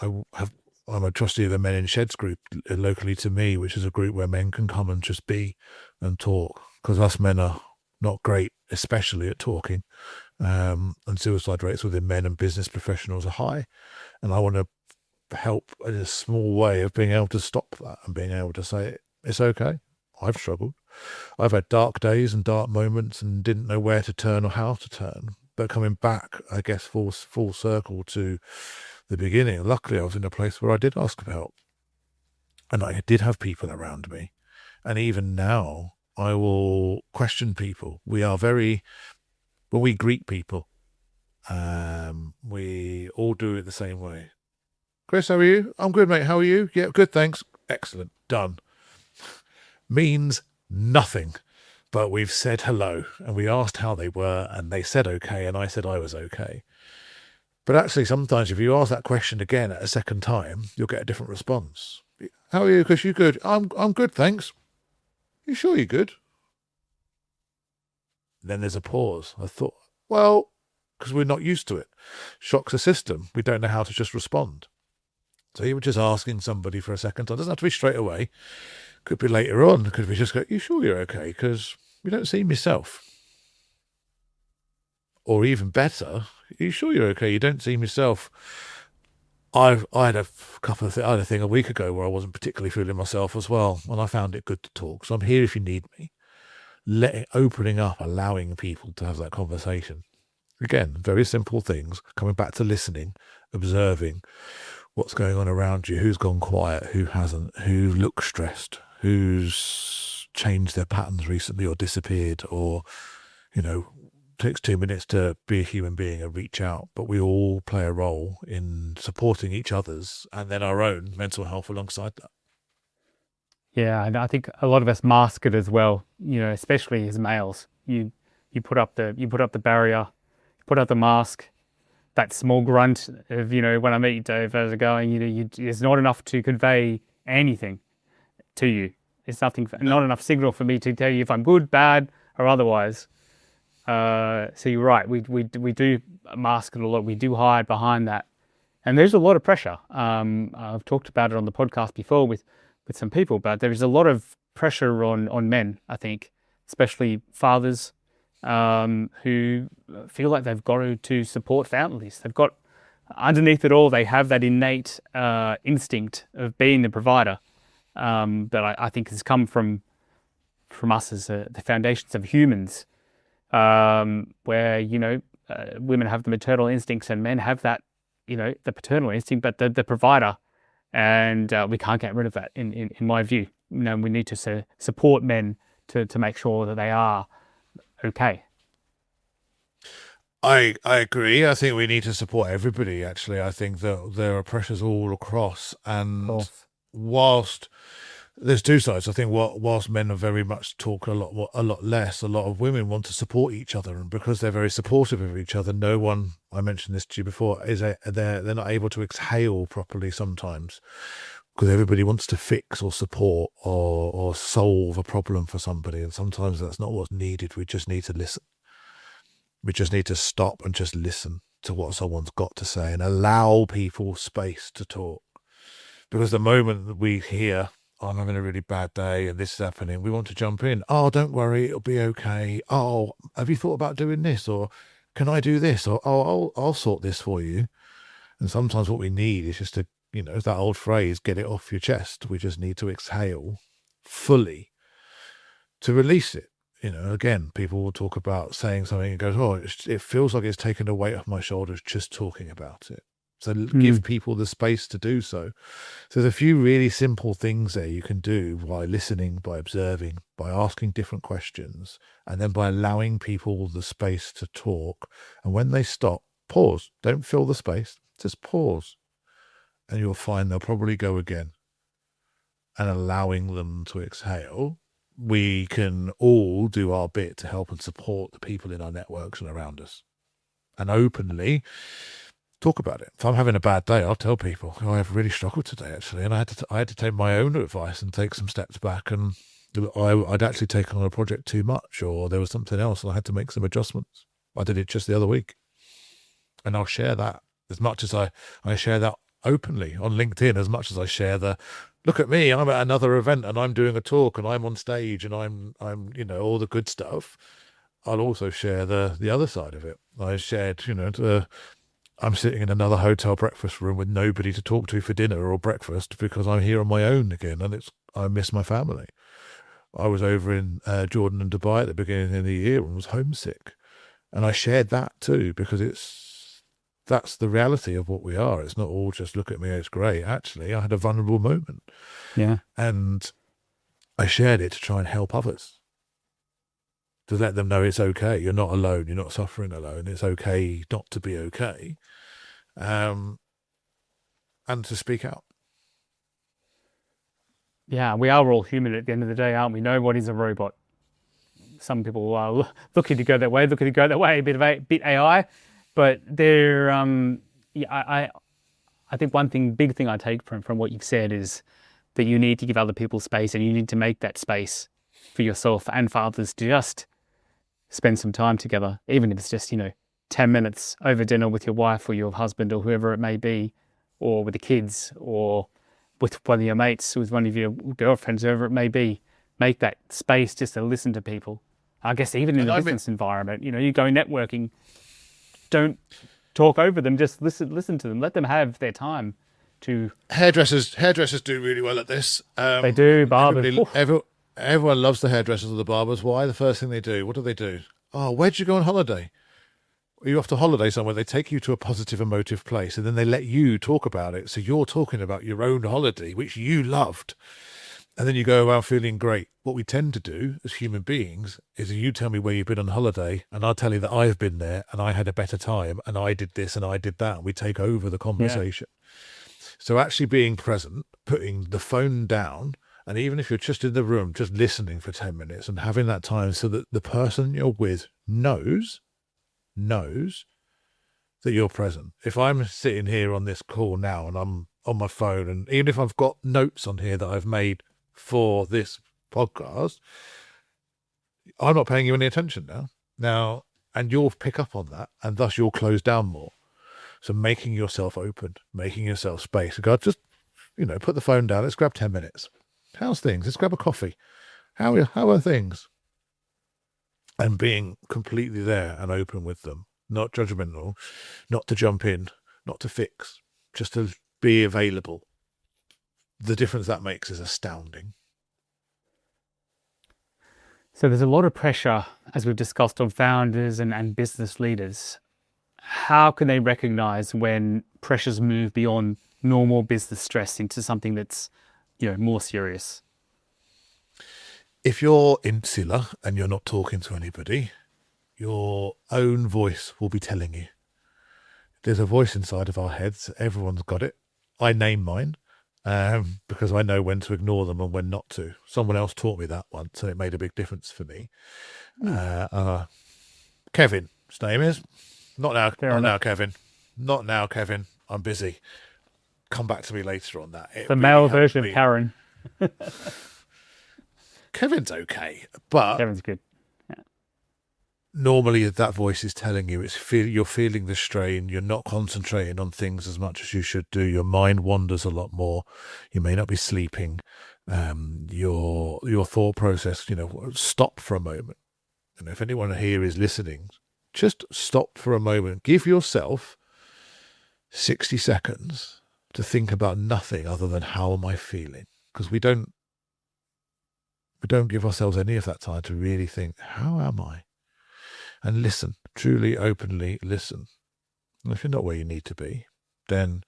a trustee of the Men in Sheds group locally to me, which is a group where men can come and just be and talk, because us men are not great, especially at talking. And suicide rates within men and business professionals are high. And I want to help in a small way of being able to stop that and being able to say, it's okay. I've struggled. I've had dark days and dark moments and didn't know where to turn or how to turn. But coming back, I guess, full circle to the beginning, luckily I was in a place where I did ask for help. And I did have people around me. And even now, I will question people. When we greet people, we all do it the same way. Chris, how are you? I'm good, mate. How are you? Yeah, good, thanks. Excellent. Done. Means nothing, but we've said hello and we asked how they were and they said okay and I said I was okay. But actually sometimes if you ask that question again at a second time, you'll get a different response. How are you, Chris? You good? I'm good, thanks. You sure you're good? Then there's a pause. I thought, well, because we're not used to it. Shocks the system. We don't know how to just respond. So you were just asking somebody for a second time. It doesn't have to be straight away. Could be later on. Could we just go, you sure you're okay? Because you don't seem yourself. Or even better, you sure you're okay? You don't seem yourself. I had a thing a week ago where I wasn't particularly feeling myself as well, and I found it good to talk. So I'm here if you need me. Opening up, allowing people to have that conversation. Again, very simple things. Coming back to listening, observing what's going on around you, who's gone quiet, who hasn't, who looks stressed, who's changed their patterns recently or disappeared, or, takes 2 minutes to be a human being and reach out. But we all play a role in supporting each other's and then our own mental health alongside that. Yeah, and I think a lot of us mask it as well, especially as males. You put up the barrier, you put up the mask, that small grunt of, when I meet you, Dave, how's it going? It's not enough to convey anything to you. It's not enough signal for me to tell you if I'm good, bad, or otherwise. So you're right. We do mask it a lot. We do hide behind that, and there's a lot of pressure. I've talked about it on the podcast before with some people, but there is a lot of pressure on men. I think, especially fathers, who feel like they've got to support families. They've got, underneath it all, they have that innate instinct of being the provider that I think has come from us as the foundations of humans, where, women have the maternal instincts and men have that, the paternal instinct, but the provider. And we can't get rid of that, in my view. We need to support men to make sure that they are okay. I agree. I think we need to support everybody, actually. I think that there are pressures all across. And whilst there's two sides, I think whilst men are very much talk a lot less, a lot of women want to support each other. And because they're very supportive of each other, no one, I mentioned this to you before, they're not able to exhale properly sometimes, because everybody wants to fix or support or solve a problem for somebody. And sometimes that's not what's needed. We just need to listen. We just need to stop and just listen to what someone's got to say and allow people space to talk. Because the moment that we hear, I'm having a really bad day and this is happening, we want to jump in. Oh, don't worry, it'll be okay. Oh, have you thought about doing this? Or can I do this? Or, oh, I'll sort this for you. And sometimes what we need is just to, that old phrase, get it off your chest. We just need to exhale fully to release it. Again, people will talk about saying something and goes, oh, it feels like it's taken a weight off my shoulders just talking about it. So give people the space to do so. So there's a few really simple things there you can do by listening, by observing, by asking different questions, and then by allowing people the space to talk. And when they stop, pause. Don't fill the space. Just pause. And you'll find they'll probably go again. And allowing them to exhale, we can all do our bit to help and support the people in our networks and around us. And openly talk about it. If I'm having a bad day, I'll tell people, I've really struggled today, actually. And I had to take my own advice and take some steps back. And I'd actually taken on a project too much, or there was something else and I had to make some adjustments. I did it just the other week. And I'll share that as much as I share that openly on LinkedIn, as much as I share look at me, I'm at another event and I'm doing a talk and I'm on stage and I'm all the good stuff. I'll also share the other side of it. I shared, I'm sitting in another hotel breakfast room with nobody to talk to for dinner or breakfast because I'm here on my own again, and I miss my family. I was over in Jordan and Dubai at the beginning of the year and was homesick, and I shared that too because that's the reality of what we are. It's not all just look at me, it's great. Actually, I had a vulnerable moment, and I shared it to try and help others. To let them know it's okay. You're not alone. You're not suffering alone. It's okay not to be okay. And to speak out. Yeah, we are all human at the end of the day, aren't we? Nobody's a robot. Some people are looking to go that way, a bit AI. But there, I think one big thing I take from what you've said is that you need to give other people space, and you need to make that space for yourself and for others to just spend some time together, even if it's just, 10 minutes over dinner with your wife or your husband or whoever it may be, or with the kids, or with one of your mates, with one of your girlfriends, whoever it may be. Make that space just to listen to people. I guess even in a business environment, you go networking, don't talk over them, just listen to them. Let them have their time to... Hairdressers do really well at this. They do, barbers. Everyone loves the hairdressers or the barbers. Why? The first thing they do, what do? Oh, where'd you go on holiday? Are you off to holiday somewhere? They take you to a positive, emotive place, and then they let you talk about it. So you're talking about your own holiday, which you loved. And then you go around feeling great. What we tend to do as human beings is you tell me where you've been on holiday, and I'll tell you that I've been there and I had a better time and I did this and I did that. And we take over the conversation. Yeah. So actually being present, putting the phone down, and even if you're just in the room, just listening for 10 minutes and having that time so that the person you're with knows that you're present. If I'm sitting here on this call now and I'm on my phone, and even if I've got notes on here that I've made for this podcast, I'm not paying you any attention now, and you'll pick up on that, and thus you'll close down more. So making yourself open, making yourself space. God, just, put the phone down. Let's grab 10 minutes. How's things? Let's grab a coffee. How are things? And being completely there and open with them, not judgmental, not to jump in, not to fix, just to be available. The difference that makes is astounding. So there's a lot of pressure, as we've discussed, on founders and business leaders. How can they recognize when pressures move beyond normal business stress into something that's more serious? If you're insular and you're not talking to anybody, your own voice will be telling you. There's a voice inside of our heads. Everyone's got it. I name mine because I know when to ignore them and when not to. Someone else taught me that once, and it made a big difference for me. Kevin, his name is. Not now, Kevin. I'm busy. Come back to me later on that. The male version of Karen. Kevin's okay, but Kevin's good. Yeah. Normally that voice is telling you you're feeling the strain. You're not concentrating on things as much as you should do. Your mind wanders a lot more. You may not be sleeping. Your thought process, stop for a moment. And if anyone here is listening, just stop for a moment. Give yourself 60 seconds to think about nothing other than how am I feeling? Because we don't give ourselves any of that time to really think, how am I? And listen, truly, openly listen. And if you're not where you need to be, then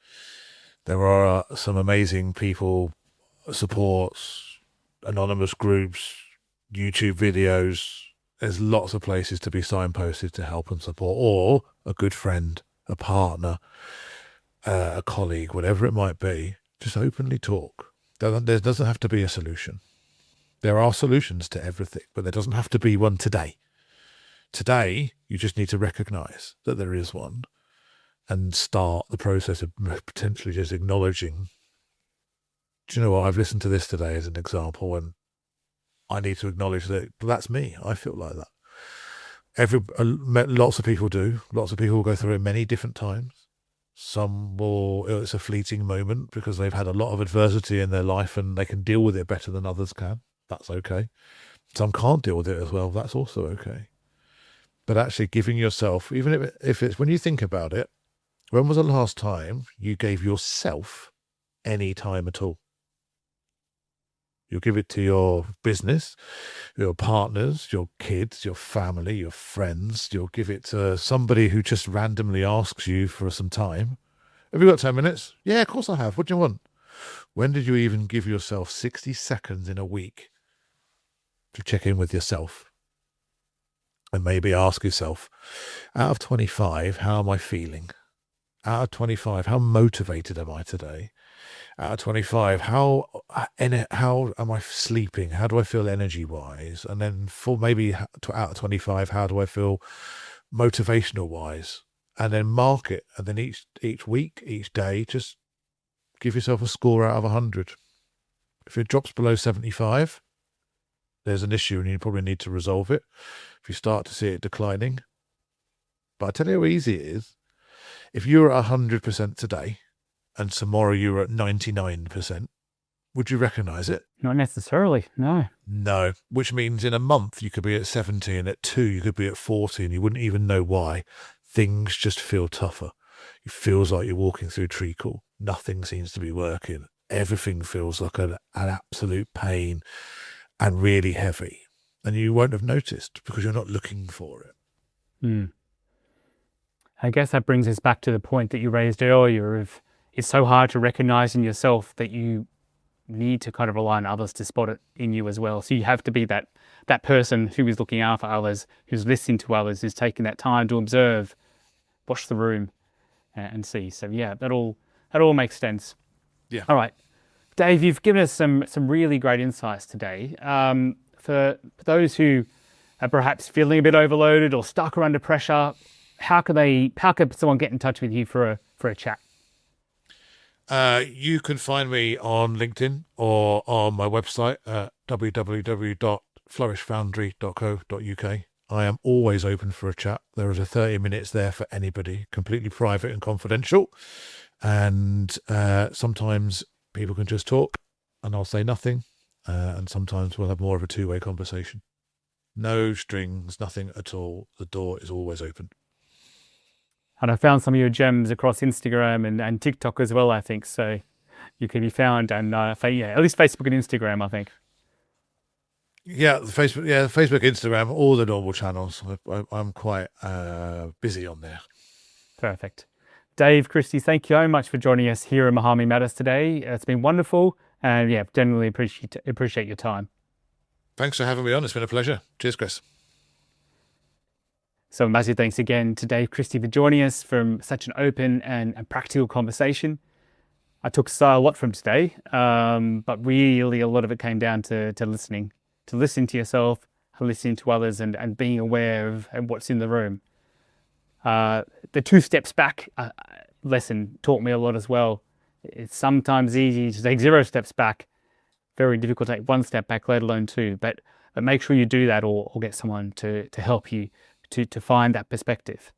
there are some amazing people, supports, anonymous groups, YouTube videos. There's lots of places to be signposted to help and support, or a good friend, a partner, a colleague, whatever it might be. Just openly talk. There doesn't have to be a solution. There are solutions to everything, but there doesn't have to be one today. Today, you just need to recognize that there is one and start the process of potentially just acknowledging, do you know what, I've listened to this today as an example, and I need to acknowledge that that's me. I feel like that. Lots of people do. Lots of people will go through it many different times. Some it's a fleeting moment because they've had a lot of adversity in their life and they can deal with it better than others can. That's okay. Some can't deal with it as well. That's also okay. But actually giving yourself, even if it's, when you think about it, when was the last time you gave yourself any time at all? You'll give it to your business, your partners, your kids, your family, your friends. You'll give it to somebody who just randomly asks you for some time. Have you got 10 minutes? Yeah, of course I have. What do you want? When did you even give yourself 60 seconds in a week to check in with yourself? And maybe ask yourself, out of 25, how am I feeling? Out of 25, how motivated am I today? Out of 25, how am I sleeping? How do I feel energy-wise? And then for maybe out of 25, how do I feel motivational-wise? And then mark it. And then each week, each day, just give yourself a score out of 100. If it drops below 75, there's an issue and you probably need to resolve it. If you start to see it declining. But I tell you how easy it is. If you're at 100% today, and tomorrow you're at 99%, would you recognise it? Not necessarily, no. No, which means in a month you could be at 70, and at 2 you could be at 40, and you wouldn't even know why. Things just feel tougher. It feels like you're walking through treacle. Nothing seems to be working. Everything feels like an absolute pain and really heavy. And you won't have noticed because you're not looking for it. I guess that brings us back to the point that you raised earlier of it's so hard to recognize in yourself that you need to kind of rely on others to spot it in you as well. So you have to be that person who is looking after others, who's listening to others, who's taking that time to observe, watch the room and see. So yeah, that all makes sense. Yeah. All right. Dave, you've given us some really great insights today. For those who are perhaps feeling a bit overloaded or stuck or under pressure, how could someone get in touch with you for a chat? You can find me on LinkedIn or on my website at www.flourishfoundry.co.uk. I am always open for a chat. There is a 30 minutes there for anybody, completely private and confidential. And sometimes people can just talk and I'll say nothing. And sometimes we'll have more of a two-way conversation. No strings, nothing at all. The door is always open. And I found some of your gems across Instagram and TikTok as well, I think. So you can be found on, at least Facebook and Instagram, I think. Yeah, Facebook, Instagram, all the normal channels. I'm quite busy on there. Perfect. Dave Christie, thank you very much for joining us here at Muhami Matters today. It's been wonderful, and generally appreciate your time. Thanks for having me on. It's been a pleasure. Cheers, Chris. So massive thanks again to Dave Christie for joining us from such an open and practical conversation. I took a lot from today, but really a lot of it came down to listening to yourself, listening to others, and being aware of what's in the room. The 2 steps back lesson taught me a lot as well. It's sometimes easy to take 0 steps back, very difficult to take 1 step back, let alone 2. But make sure you do that or get someone to help you to find that perspective.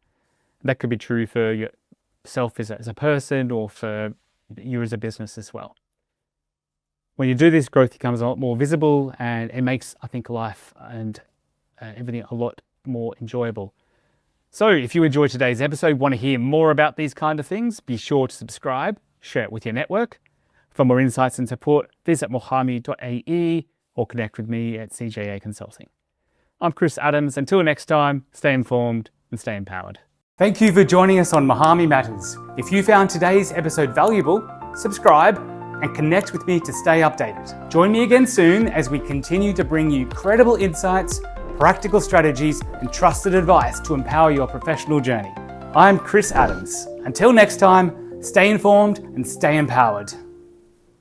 That could be true for yourself as a person or for you as a business as well. When you do this, growth becomes a lot more visible and it makes, I think, life and everything a lot more enjoyable. So if you enjoyed today's episode, want to hear more about these kind of things, be sure to subscribe, share it with your network. For more insights and support, visit muhami.ae or connect with me at CJA Consulting. I'm Chris Adams. Until next time, stay informed and stay empowered. Thank you for joining us on Muhami Matters. If you found today's episode valuable, subscribe and connect with me to stay updated. Join me again soon as we continue to bring you credible insights, practical strategies, and trusted advice to empower your professional journey. I'm Chris Adams. Until next time, stay informed and stay empowered.